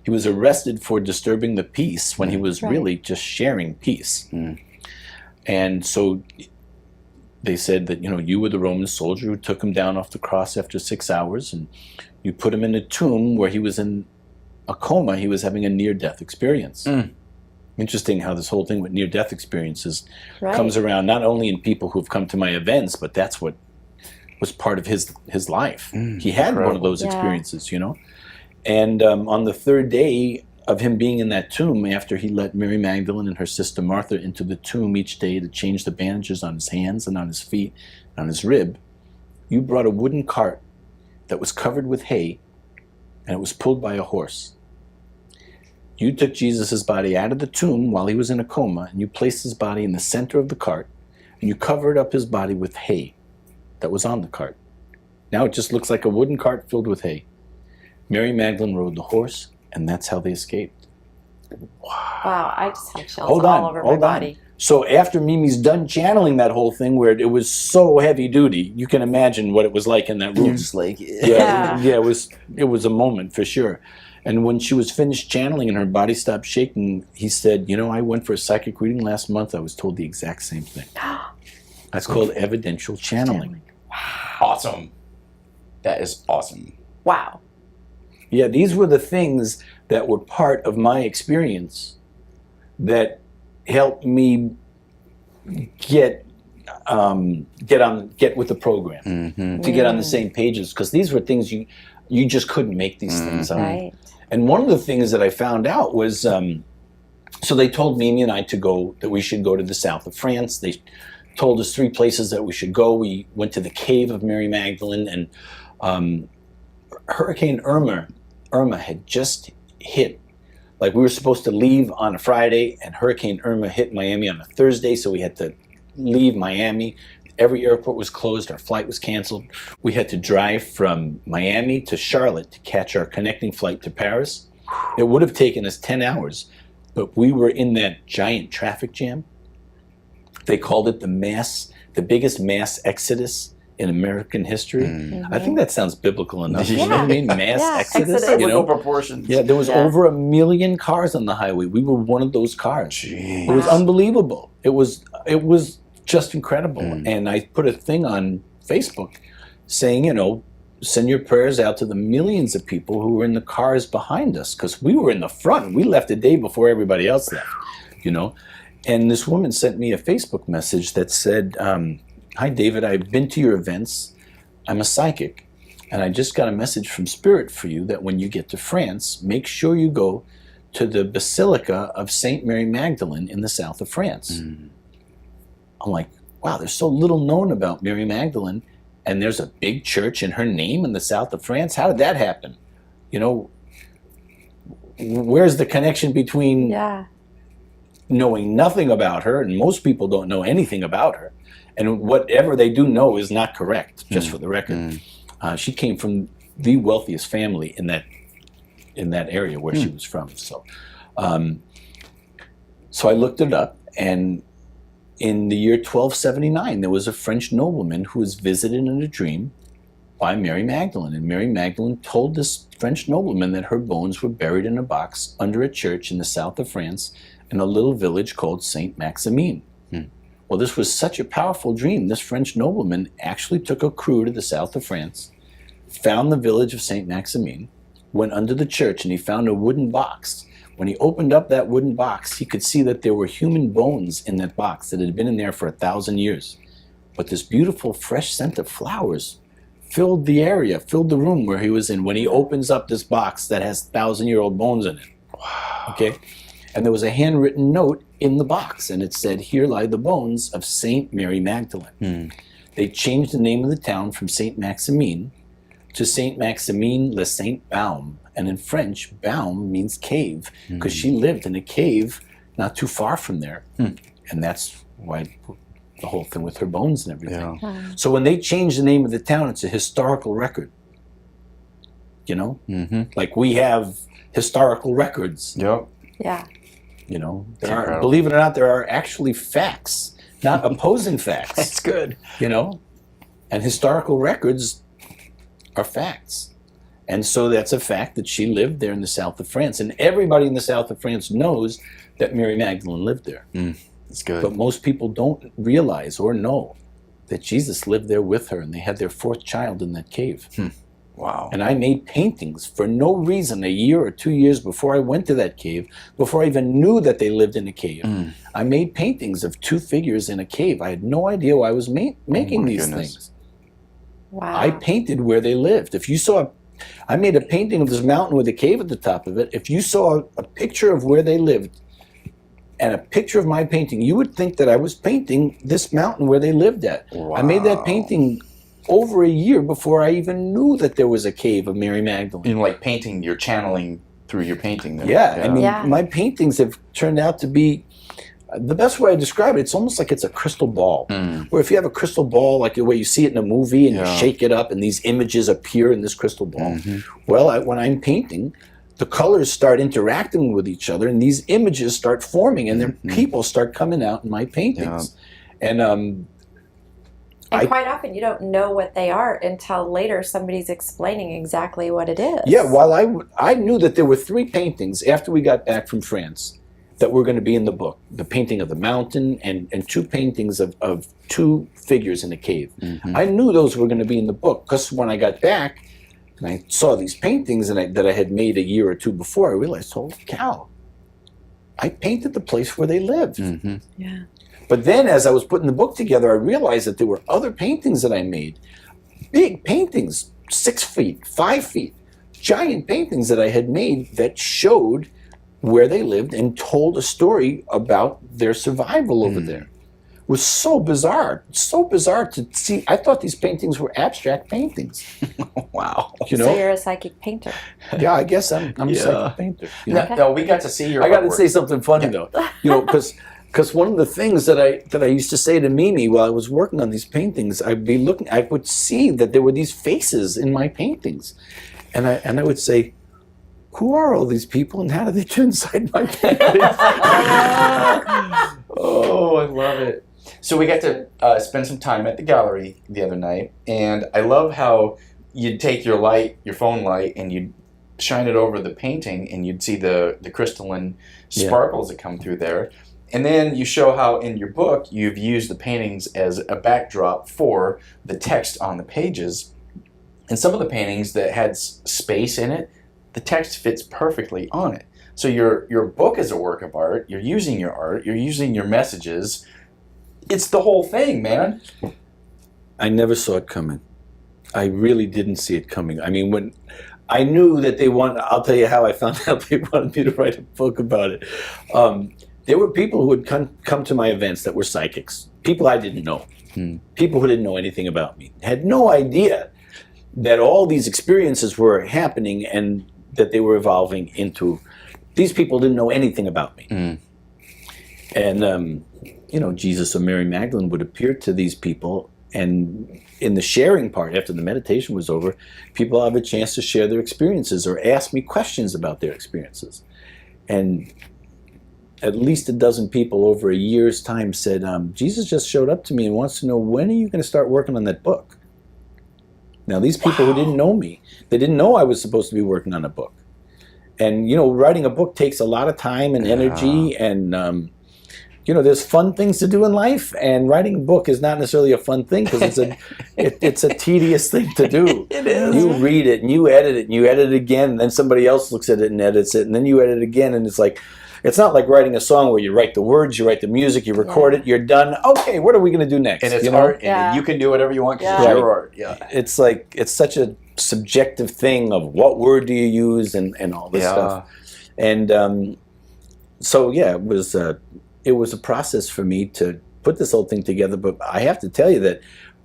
Speaker 1: He was arrested for disturbing the peace when he was really just sharing peace. And so they said that, you know, you were the Roman soldier who took him down off the cross after 6 hours, and you put him in a tomb where he was in a coma. He was having a near-death experience. Interesting how this whole thing with near-death experiences comes around not only in people who've come to my events, but that's what was part of his life. He had one of those experiences, you know. And on the 3rd day of him being in that tomb, after he let Mary Magdalene and her sister Martha into the tomb each day to change the bandages on his hands and on his feet and on his rib, you brought a wooden cart that was covered with hay, and it was pulled by a horse. You took Jesus' body out of the tomb while he was in a coma, and you placed his body in the center of the cart, and you covered up his body with hay that was on the cart. Now it just looks like a wooden cart filled with hay. Mary Magdalene rode the horse, and that's how they escaped.
Speaker 5: Wow, I just have chills all over my body.
Speaker 1: So after Mimi's done channeling that whole thing where it was so heavy duty, you can imagine what it was like in that room.
Speaker 4: You're just like,
Speaker 1: it was a moment for sure. And when she was finished channeling and her body stopped shaking, he said, you know, I went for a psychic reading last month. I was told the exact same thing. That's called evidential channeling.
Speaker 4: Awesome. That is awesome.
Speaker 5: Wow.
Speaker 1: Yeah, these were the things that were part of my experience that helped me get with the program, to get on the same pages, because these were things you just couldn't make these things up.
Speaker 5: Right.
Speaker 1: And one of the things that I found out was, so they told Mimi and I that we should go to the south of France. told us 3 places that we should go. We went to the cave of Mary Magdalene, and Hurricane Irma had just hit. Like, we were supposed to leave on a Friday, and Hurricane Irma hit Miami on a Thursday, so we had to leave Miami. Every airport was closed. Our flight was canceled. We had to drive from Miami to Charlotte to catch our connecting flight to Paris. It would have taken us 10 hours, but we were in that giant traffic jam. They called it the biggest mass exodus in American history. I think that sounds biblical enough. You know what I mean? Mass exodus. You know?
Speaker 4: Proportions.
Speaker 1: Yeah, there was over 1 million cars on the highway. We were one of those cars.
Speaker 4: Jeez.
Speaker 1: It was unbelievable. It was just incredible. And I put a thing on Facebook saying, send your prayers out to the millions of people who were in the cars behind us, because we were in the front. We left a day before everybody else left, And this woman sent me a Facebook message that said, hi, David, I've been to your events. I'm a psychic, and I just got a message from Spirit for you that when you get to France, make sure you go to the Basilica of St. Mary Magdalene in the south of France. I'm like, wow, there's so little known about Mary Magdalene, and there's a big church in her name in the south of France. How did that happen? Where's the connection between knowing nothing about her, and most people don't know anything about her, and whatever they do know is not correct, just for the record. She came from the wealthiest family in that area where she was from. So I looked it up, and in the year 1279, there was a French nobleman who was visited in a dream by Mary Magdalene. And Mary Magdalene told this French nobleman that her bones were buried in a box under a church in the south of France in a little village called Saint Maximin. Well, this was such a powerful dream. This French nobleman actually took a crew to the south of France, found the village of Saint Maximin, went under the church, and he found a wooden box. When he opened up that wooden box, he could see that there were human bones in that box that had been in there for 1,000 years. But this beautiful fresh scent of flowers filled the area, filled the room where he was in when he opens up this box that has 1,000-year-old bones in it. Wow. Okay? And there was a handwritten note in the box, and it said, here lie the bones of Saint Mary Magdalene. They changed the name of the town from Saint Maximin to Saint Maximin le Saint Baume. And in French, Baume means cave, because she lived in a cave not too far from there. And that's why the whole thing with her bones and everything. Yeah. So when they changed the name of the town, it's a historical record. Like we have historical records.
Speaker 4: Yep.
Speaker 5: Yeah.
Speaker 1: Believe it or not, there are actually facts, not opposing facts.
Speaker 4: That's good.
Speaker 1: And historical records are facts. And so that's a fact that she lived there in the south of France. And everybody in the south of France knows that Mary Magdalene lived there.
Speaker 4: That's good.
Speaker 1: But most people don't realize or know that Jesus lived there with her, and they had their 4th child in that cave.
Speaker 4: Wow.
Speaker 1: And I made paintings for no reason a year or 2 years before I went to that cave, before I even knew that they lived in a cave. I made paintings of 2 figures in a cave. I had no idea why I was making these things.
Speaker 5: Wow.
Speaker 1: I painted where they lived. I made a painting of this mountain with a cave at the top of it. If you saw a picture of where they lived and a picture of my painting, you would think that I was painting this mountain where they lived at.
Speaker 4: Wow.
Speaker 1: I made that painting over a year before I even knew that there was a cave of Mary Magdalene.
Speaker 4: Like painting, you're channeling through your painting. Then.
Speaker 1: Yeah, I mean, my paintings have turned out to be, the best way I describe it, it's almost like it's a crystal ball. Where if you have a crystal ball, like the way you see it in a movie, and you shake it up and these images appear in this crystal ball. Well, when I'm painting, the colors start interacting with each other, and these images start forming, and then people start coming out in my paintings. And
Speaker 5: quite often you don't know what they are until later somebody's explaining exactly what it is.
Speaker 1: Yeah, I knew that there were 3 paintings after we got back from France that were going to be in the book. The painting of the mountain and 2 paintings of 2 figures in a cave. I knew those were going to be in the book, because when I got back and I saw these paintings that I had made a year or 2 before, I realized, holy cow, I painted the place where they lived.
Speaker 5: Yeah.
Speaker 1: But then as I was putting the book together, I realized that there were other paintings that I made. Big paintings, 6 feet, 5 feet, giant paintings that I had made that showed where they lived and told a story about their survival over there. was so bizarre to see. I thought these paintings were abstract paintings.
Speaker 4: Wow.
Speaker 1: You know?
Speaker 5: So you're a psychic painter.
Speaker 1: Yeah, I guess I'm a psychic painter. You know?
Speaker 4: No, we got to see your
Speaker 1: I got to
Speaker 4: artwork.
Speaker 1: say something funny though, you know, because one of the things that I used to say to Mimi while I was working on these paintings, I would see that there were these faces in my paintings, and I would say, who are all these people and how do they fit inside my paintings?
Speaker 4: Oh, I love it. So we got to spend some time at the gallery the other night, and I love how you'd take your phone light, and you'd shine it over the painting, and you'd see the crystalline sparkles that come through there. And then you show how in your book you've used the paintings as a backdrop for the text on the pages. And some of the paintings that had space in it, the text fits perfectly on it. So your book is a work of art. You're using your art. You're using your messages. It's the whole thing, man.
Speaker 1: I never saw it coming. I really didn't see it coming. I mean, when I knew that I'll tell you how I found out they wanted me to write a book about it. There were people who would come to my events that were psychics. People I didn't know. People who didn't know anything about me. Had no idea that all these experiences were happening and that they were evolving into. These people didn't know anything about me. And, you know, Jesus or Mary Magdalene would appear to these people, and in the sharing part, after the meditation was over, people have a chance to share their experiences or ask me questions about their experiences. And at least a dozen people over a year's time said, Jesus just showed up to me and wants to know, when are you going to start working on that book? Now, these people who didn't know me, they didn't know I was supposed to be working on a book. And, you know, writing a book takes a lot of time and energy, and, you know, there's fun things to do in life, and writing a book is not necessarily a fun thing because it's a tedious thing to do.
Speaker 4: It is.
Speaker 1: You read it, and you edit it, and you edit it again, and then somebody else looks at it and edits it, and then you edit it again, and it's like, it's not like writing a song where you write the words, you write the music, you record it, you're done. Okay, what are we going to do next?
Speaker 4: And it's
Speaker 1: you know?
Speaker 4: art, and you can do whatever you want because it's your art. Yeah.
Speaker 1: It's like, it's such a subjective thing of what word do you use and all this stuff. And so, yeah, it was a process for me to put this whole thing together. But I have to tell you that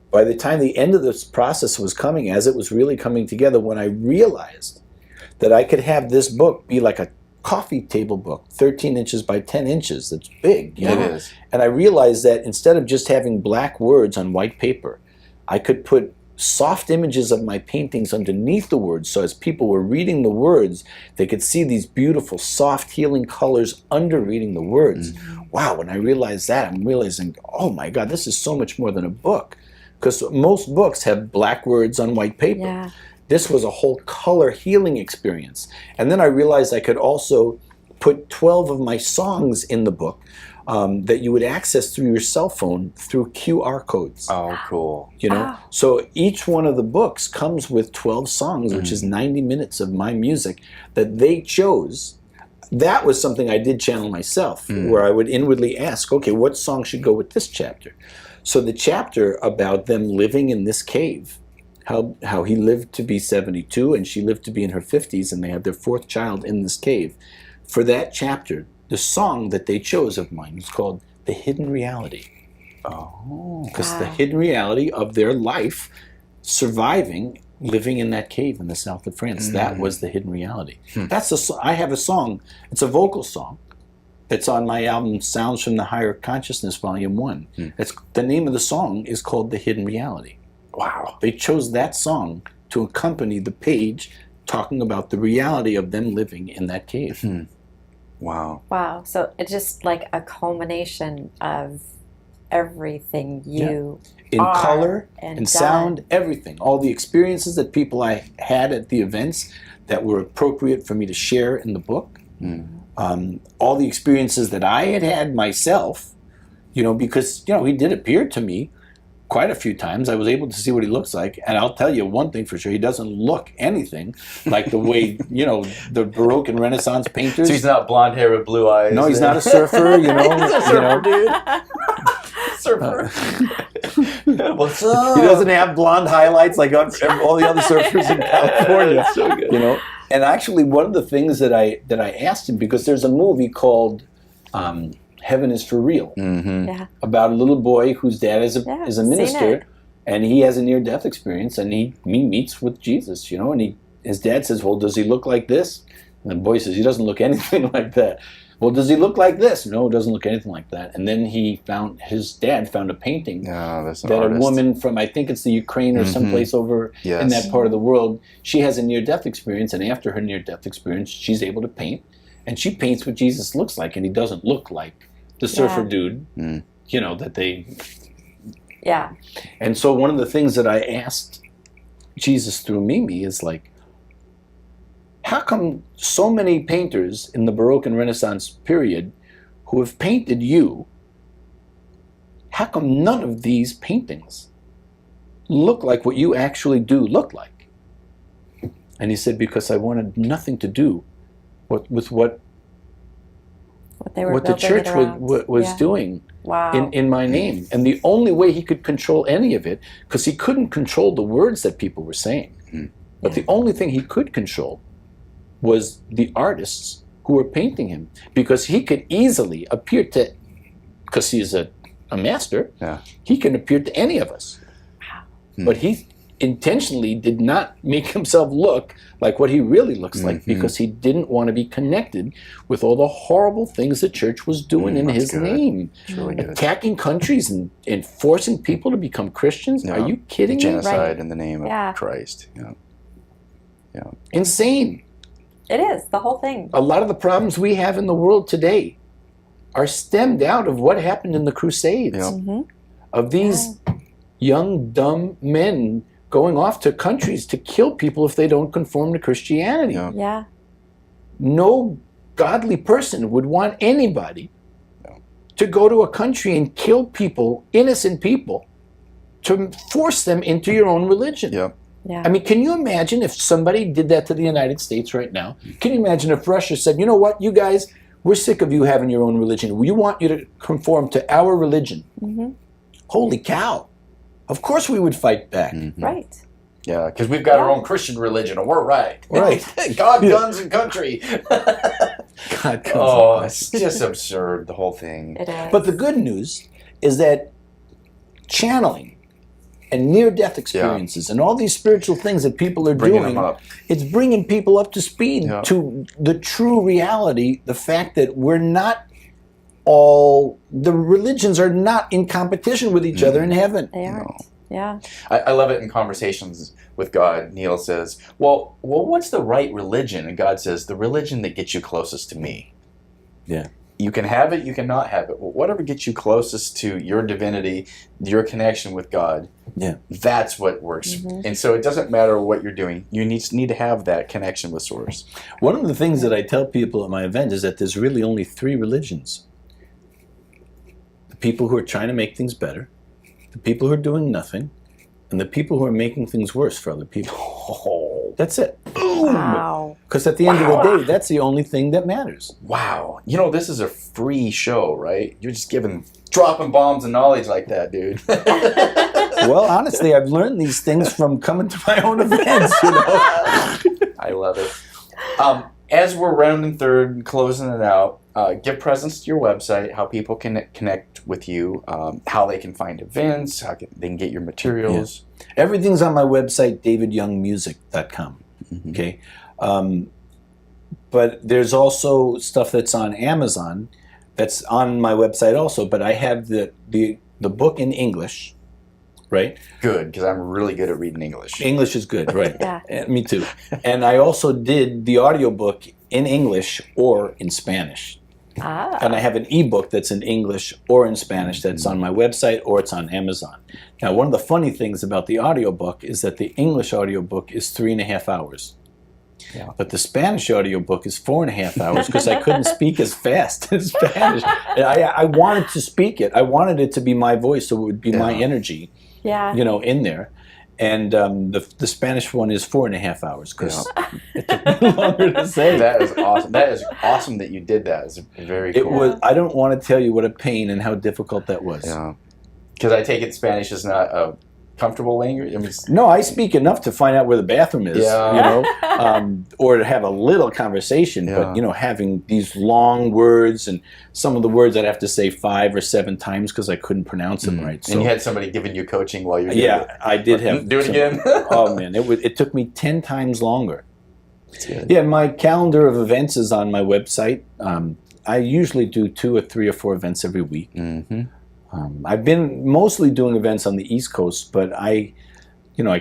Speaker 1: by the time the end of this process was coming, as it was really coming together, when I realized that I could have this book be like a coffee table book, 13 inches by 10 inches. That's big. You know?
Speaker 4: It is.
Speaker 1: And I realized that instead of just having black words on white paper, I could put soft images of my paintings underneath the words, so as people were reading the words, they could see these beautiful, soft, healing colors under reading the words. Wow, when I realized that, I'm realizing, oh my God, this is so much more than a book. Because most books have black words on white paper.
Speaker 5: Yeah.
Speaker 1: This was a whole color healing experience. And then I realized I could also put 12 of my songs in the book that you would access through your cell phone through QR codes.
Speaker 4: Oh, cool.
Speaker 1: You know, so each one of the books comes with 12 songs, which is 90 minutes of my music that they chose. That was something I did channel myself, where I would inwardly ask, okay, what song should go with this chapter? So the chapter about them living in this cave, how he lived to be 72 and she lived to be in her 50s, and they had their fourth child in this cave. For that chapter, the song that they chose of mine was called The Hidden Reality.
Speaker 4: Oh.
Speaker 1: Because the hidden reality of their life surviving, living in that cave in the south of France, that was the hidden reality. I have a song, it's a vocal song, that's on my album Sounds from the Higher Consciousness Volume 1. The name of the song is called The Hidden Reality.
Speaker 4: Wow.
Speaker 1: They chose that song to accompany the page talking about the reality of them living in that cave.
Speaker 4: Wow.
Speaker 5: Wow. So it's just like a culmination of everything you
Speaker 1: in
Speaker 5: are
Speaker 1: color
Speaker 5: and
Speaker 1: and sound,
Speaker 5: done.
Speaker 1: everything. All the experiences that people I had at the events that were appropriate for me to share in the book. All the experiences that I had myself, you know, because, you know, he did appear to me quite a few times. I was able to see what he looks like, and I'll tell you one thing for sure: he doesn't look anything like the way, you know, the Baroque and Renaissance painters.
Speaker 4: So he's not blonde hair with blue eyes.
Speaker 1: No, he's not a surfer, you know.
Speaker 4: He's a surfer, dude. Surfer. What's up?
Speaker 1: He doesn't have blonde highlights like all the other surfers in California.
Speaker 4: That's so good.
Speaker 1: You know. And actually, one of the things that I asked him, because there's a movie called Heaven is for real.
Speaker 4: Mm-hmm.
Speaker 5: Yeah.
Speaker 1: About a little boy whose dad is a
Speaker 5: Seen
Speaker 1: minister,
Speaker 5: it.
Speaker 1: and he has a near-death experience, and he meets with Jesus, and his dad says, well, does he look like this? And the boy says, he doesn't look anything like that. Well, does he look like this? No, it doesn't look anything like that. And then his dad found a painting
Speaker 4: That's an
Speaker 1: that
Speaker 4: artist.
Speaker 1: a woman from, I think it's the Ukraine or someplace over in that part of the world, she has a near-death experience, and after her near-death experience, she's able to paint, and she paints what Jesus looks like, and he doesn't look like the surfer dude, that they...
Speaker 5: Yeah.
Speaker 1: And so one of the things that I asked Jesus through Mimi is like, how come so many painters in the Baroque and Renaissance period who have painted you, how come none of these paintings look like what you actually do look like? And he said, because I wanted nothing to do with what
Speaker 5: They were
Speaker 1: the
Speaker 5: building
Speaker 1: church
Speaker 5: it around.
Speaker 1: was doing
Speaker 5: Wow.
Speaker 1: in my name. And the only way he could control any of it, because he couldn't control the words that people were saying, but the only thing he could control was the artists who were painting him, because he could easily appear to, because he's a master, he can appear to any of us. But he intentionally did not make himself look like what he really looks like, because he didn't want to be connected with all the horrible things the church was doing in his name.
Speaker 4: Really good.
Speaker 1: Attacking countries and forcing people to become Christians. Are you kidding me?
Speaker 4: Genocide in the name of Christ.
Speaker 1: Insane.
Speaker 5: It is, the whole thing.
Speaker 1: A lot of the problems we have in the world today are stemmed out of what happened in the Crusades. Of these young, dumb men going off to countries to kill people if they don't conform to Christianity.
Speaker 5: Yeah.
Speaker 1: No godly person would want anybody to go to a country and kill people, innocent people, to force them into your own religion.
Speaker 5: Yeah.
Speaker 1: I mean, can you imagine if somebody did that to the United States right now? Can you imagine if Russia said, you know what, you guys, we're sick of you having your own religion. We want you to conform to our religion. Holy cow. Of course we would fight back.
Speaker 5: Right.
Speaker 4: Yeah, because we've got our own Christian religion, and we're right.
Speaker 1: Right.
Speaker 4: God, guns, and country.
Speaker 1: God,
Speaker 4: it's just absurd, the whole thing.
Speaker 5: It is.
Speaker 1: But the good news is that channeling and near-death experiences and all these spiritual things that people are
Speaker 4: Bringing
Speaker 1: doing,
Speaker 4: them up.
Speaker 1: it's bringing people up to speed to the true reality, the fact that we're not all, the religions are not in competition with each other in heaven.
Speaker 5: They aren't. Yeah.
Speaker 4: I love it in conversations with God. Neil says, well, what's the right religion? And God says, the religion that gets you closest to me.
Speaker 1: Yeah.
Speaker 4: You can have it, you cannot have it. Well, whatever gets you closest to your divinity, your connection with God, that's what works. And so it doesn't matter what you're doing. You need to have that connection with Source.
Speaker 1: One of the things that I tell people at my event is that there's really only 3 religions. The people who are trying to make things better, the people who are doing nothing, and the people who are making things worse for other people. That's it.
Speaker 5: Wow.
Speaker 1: Because at the end of the day, that's the only thing that matters.
Speaker 4: Wow. You know, this is a free show, right? You're just dropping bombs of knowledge like that, dude.
Speaker 1: Well, honestly, I've learned these things from coming to my own events,
Speaker 4: I love it. As we're rounding third and closing it out, give presence to your website, how people can connect with you, how they can find events, how they can get your materials.
Speaker 1: Everything's on my website, davidyoungmusic.com. Okay? But there's also stuff that's on Amazon that's on my website also, but I have the book in English, right?
Speaker 4: Good, because I'm really good at reading English.
Speaker 1: English is good, right?
Speaker 5: Yeah.
Speaker 1: Me too. And I also did the audiobook in English or in Spanish. And I have an ebook that's in English or in Spanish that's on my website or it's on Amazon. Now, one of the funny things about the audiobook is that the English audiobook is 3.5 hours. But the Spanish audiobook is 4.5 hours because I couldn't speak as fast in Spanish. I wanted to speak it. I wanted it to be my voice, so it would be my energy, in there. And the Spanish one is 4.5 hours because it took me longer to say.
Speaker 4: That is awesome. That is awesome that you did that. It's very cool.
Speaker 1: It was. I don't want to tell you what a pain and how difficult that was.
Speaker 4: Yeah, because I take it Spanish is not a comfortable laying? I mean,
Speaker 1: No, I speak enough to find out where the bathroom is,
Speaker 4: Yeah.
Speaker 1: you know, or to have a little conversation.
Speaker 4: Yeah.
Speaker 1: But, you know, having these long words and some of the words I'd have to say 5 or 7 times because I couldn't pronounce them right. So,
Speaker 4: and you had somebody giving you coaching while you're doing
Speaker 1: yeah,
Speaker 4: it.
Speaker 1: I did have.
Speaker 4: Do it again.
Speaker 1: Oh, man, it took me 10 times longer.
Speaker 4: That's good.
Speaker 1: Yeah, my calendar of events is on my website. I usually do 2 or 3 or 4 events every week.
Speaker 4: Mm-hmm.
Speaker 1: I've been mostly doing events on the East Coast, but I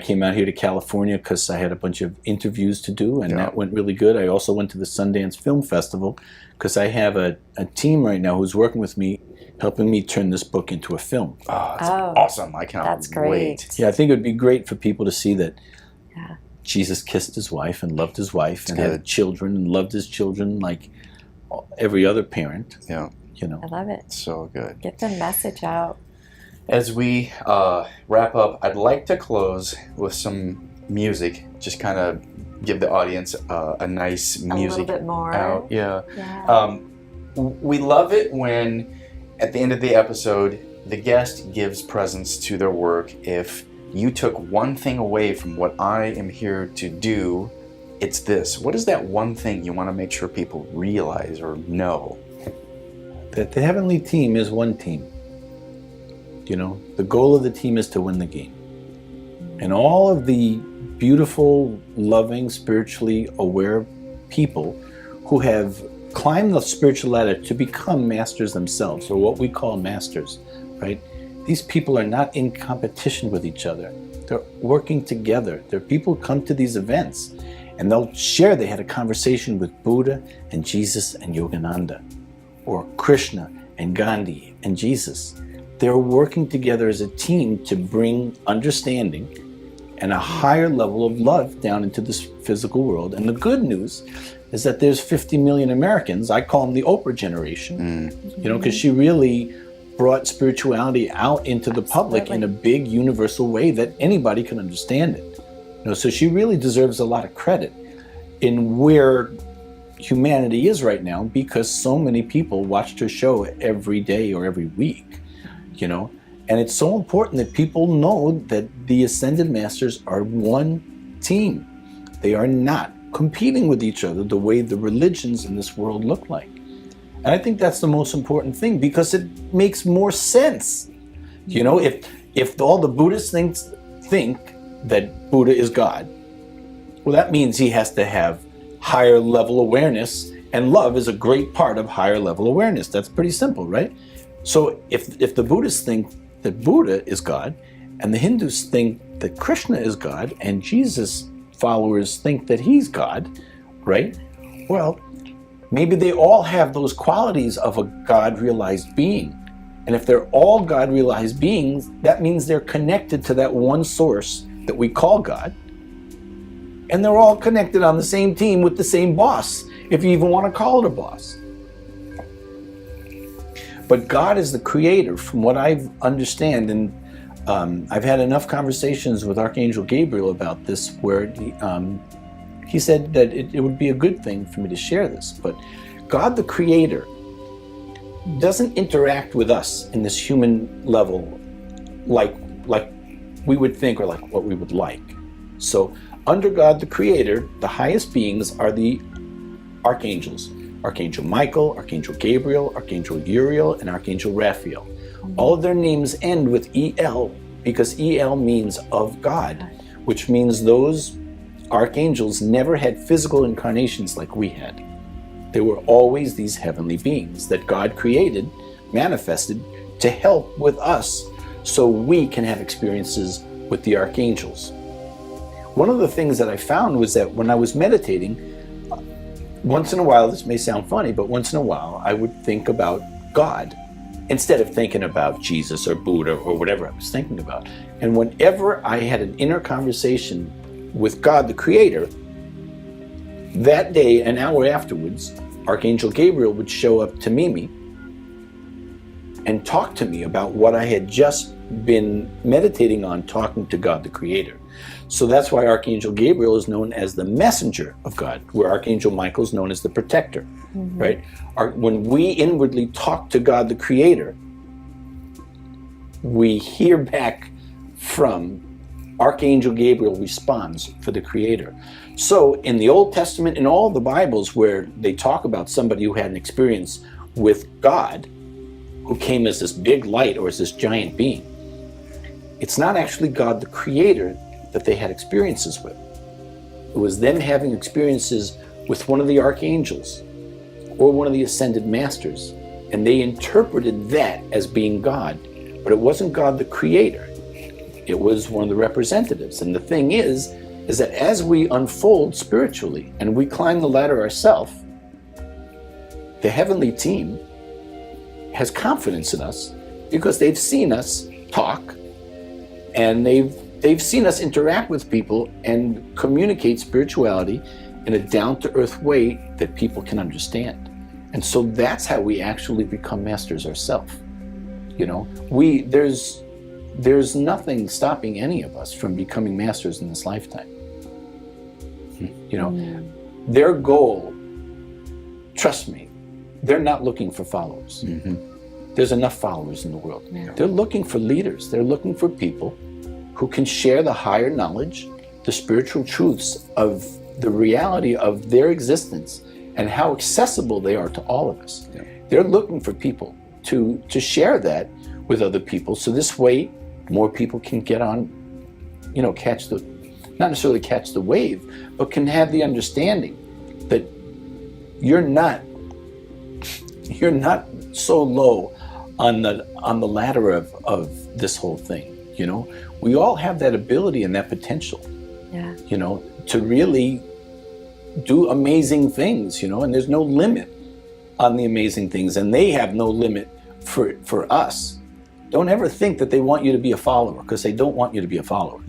Speaker 1: came out here to California because I had a bunch of interviews to do, and that went really good. I also went to the Sundance Film Festival because I have a team right now who's working with me, helping me turn this book into a film.
Speaker 4: Oh, that's awesome. I cannot
Speaker 5: That's great.
Speaker 4: wait.
Speaker 1: Yeah, I think it would be great for people to see that
Speaker 5: Yeah.
Speaker 1: Jesus kissed his wife and loved his wife and
Speaker 4: good.
Speaker 1: had children and loved his children like every other parent,
Speaker 4: Yeah,
Speaker 1: you know.
Speaker 5: I love it.
Speaker 4: so good.
Speaker 5: Get the message out.
Speaker 4: As we wrap up, I'd like to close with some music. Just kind of give the audience a nice music
Speaker 5: a little bit more.
Speaker 4: out. Yeah.
Speaker 5: Yeah.
Speaker 4: We love it when, at the end of the episode, the guest gives presence to their work. If you took one thing away from what I am here to do, it's this. What is that one thing you want to make sure people realize or know?
Speaker 1: That the Heavenly Team is one team. You know, the goal of the team is to win the game. And all of the beautiful, loving, spiritually aware people who have climbed the spiritual ladder to become masters themselves, or what we call masters, right? These people are not in competition with each other. They're working together. There are people who come to these events and they'll share they had a conversation with Buddha and Jesus and Yogananda, or Krishna and Gandhi and Jesus. They're working together as a team to bring understanding and a higher level of love down into this physical world. And the good news is that there's 50 million Americans. I call them the Oprah generation, you know, because she really brought spirituality out into the public in a big universal way that anybody can understand it. You know, so she really deserves a lot of credit in where humanity is right now, because so many people watched her show every day or every week, you know. And it's so important that people know that the Ascended Masters are one team. They are not competing with each other the way the religions in this world look like. And I think that's the most important thing, because it makes more sense. You know, if all the Buddhists think that Buddha is God, well, that means he has to have higher level awareness, and love is a great part of higher level awareness. That's pretty simple, right? So if the Buddhists think that Buddha is God, and the Hindus think that Krishna is God, and Jesus followers think that he's God, right? Well, maybe they all have those qualities of a God-realized being. And if they're all God-realized beings, that means they're connected to that one source that we call God. And they're all connected on the same team with the same boss, if you even want to call it a boss. But God is the creator, from what I understand, and I've had enough conversations with Archangel Gabriel about this, where he said that it would be a good thing for me to share this. But God the creator doesn't interact with us in this human level like we would think, or like what we would like. So under God the creator, the highest beings are the archangels. Archangel Michael, Archangel Gabriel, Archangel Uriel, and Archangel Raphael. All of their names end with EL, because EL means of God, which means those archangels never had physical incarnations like we had. They were always these heavenly beings that God created, manifested, to help with us so we can have experiences with the archangels. One of the things that I found was that when I was meditating, once in a while, this may sound funny, but once in a while, I would think about God instead of thinking about Jesus or Buddha or whatever I was thinking about. And whenever I had an inner conversation with God, the creator, that day, an hour afterwards, Archangel Gabriel would show up to Mimi and talk to me about what I had just been meditating on, talking to God, the creator. So that's why Archangel Gabriel is known as the messenger of God, where Archangel Michael is known as the protector, right? When we inwardly talk to God, the creator, we hear back from Archangel Gabriel responds for the Creator. So in the Old Testament, in all the Bibles where they talk about somebody who had an experience with God, who came as this big light or as this giant being, it's not actually God the Creator that they had experiences with. It was them having experiences with one of the archangels or one of the ascended masters, and they interpreted that as being God. But it wasn't God the Creator. It was one of the representatives. And the thing is that as we unfold spiritually and we climb the ladder ourselves, the heavenly team has confidence in us because they've seen us talk, and they've seen us interact with people and communicate spirituality in a down-to-earth way that people can understand. And so that's how we actually become masters ourselves. You know, there's nothing stopping any of us from becoming masters in this lifetime. You know, their goal, trust me, they're not looking for followers. There's enough followers in the world. They're looking for leaders. They're looking for people who can share the higher knowledge, the spiritual truths of the reality of their existence and how accessible they are to all of us. They're looking for people to share that with other people, so this way more people can get on, you know, not necessarily catch the wave, but can have the understanding that you're not so low on the ladder of this whole thing. You know, we all have that ability and that potential. You know, to really do amazing things. You know, and there's no limit on the amazing things, and they have no limit for us. Don't ever think that they want you to be a follower, because they don't want you to be a follower.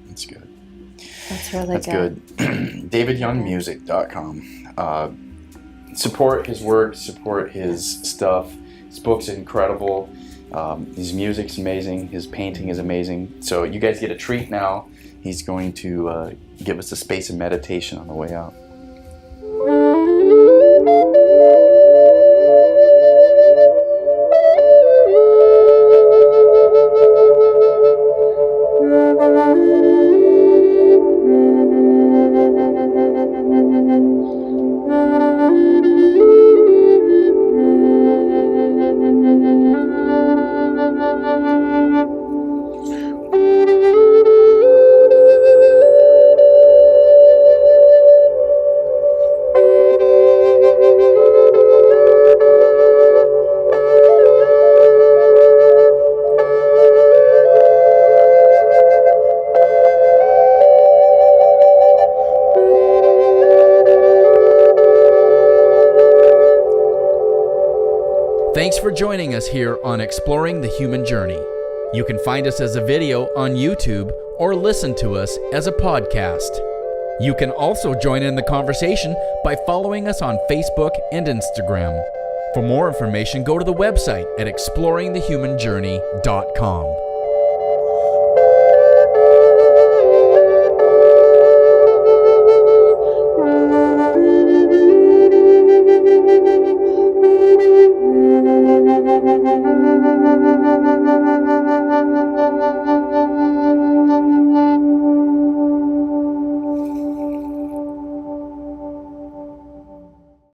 Speaker 4: That's good.
Speaker 5: That's really
Speaker 4: good. DavidYoungMusic.com. Support his work, support his stuff. His book's incredible. His music's amazing. His painting is amazing. So you guys get a treat now. He's going to give us a space of meditation on the way out.
Speaker 3: Thanks for joining us here on Exploring the Human Journey. You can find us as a video on YouTube or listen to us as a podcast. You can also join in the conversation by following us on Facebook and Instagram. For more information, go to the website at exploringthehumanjourney.com.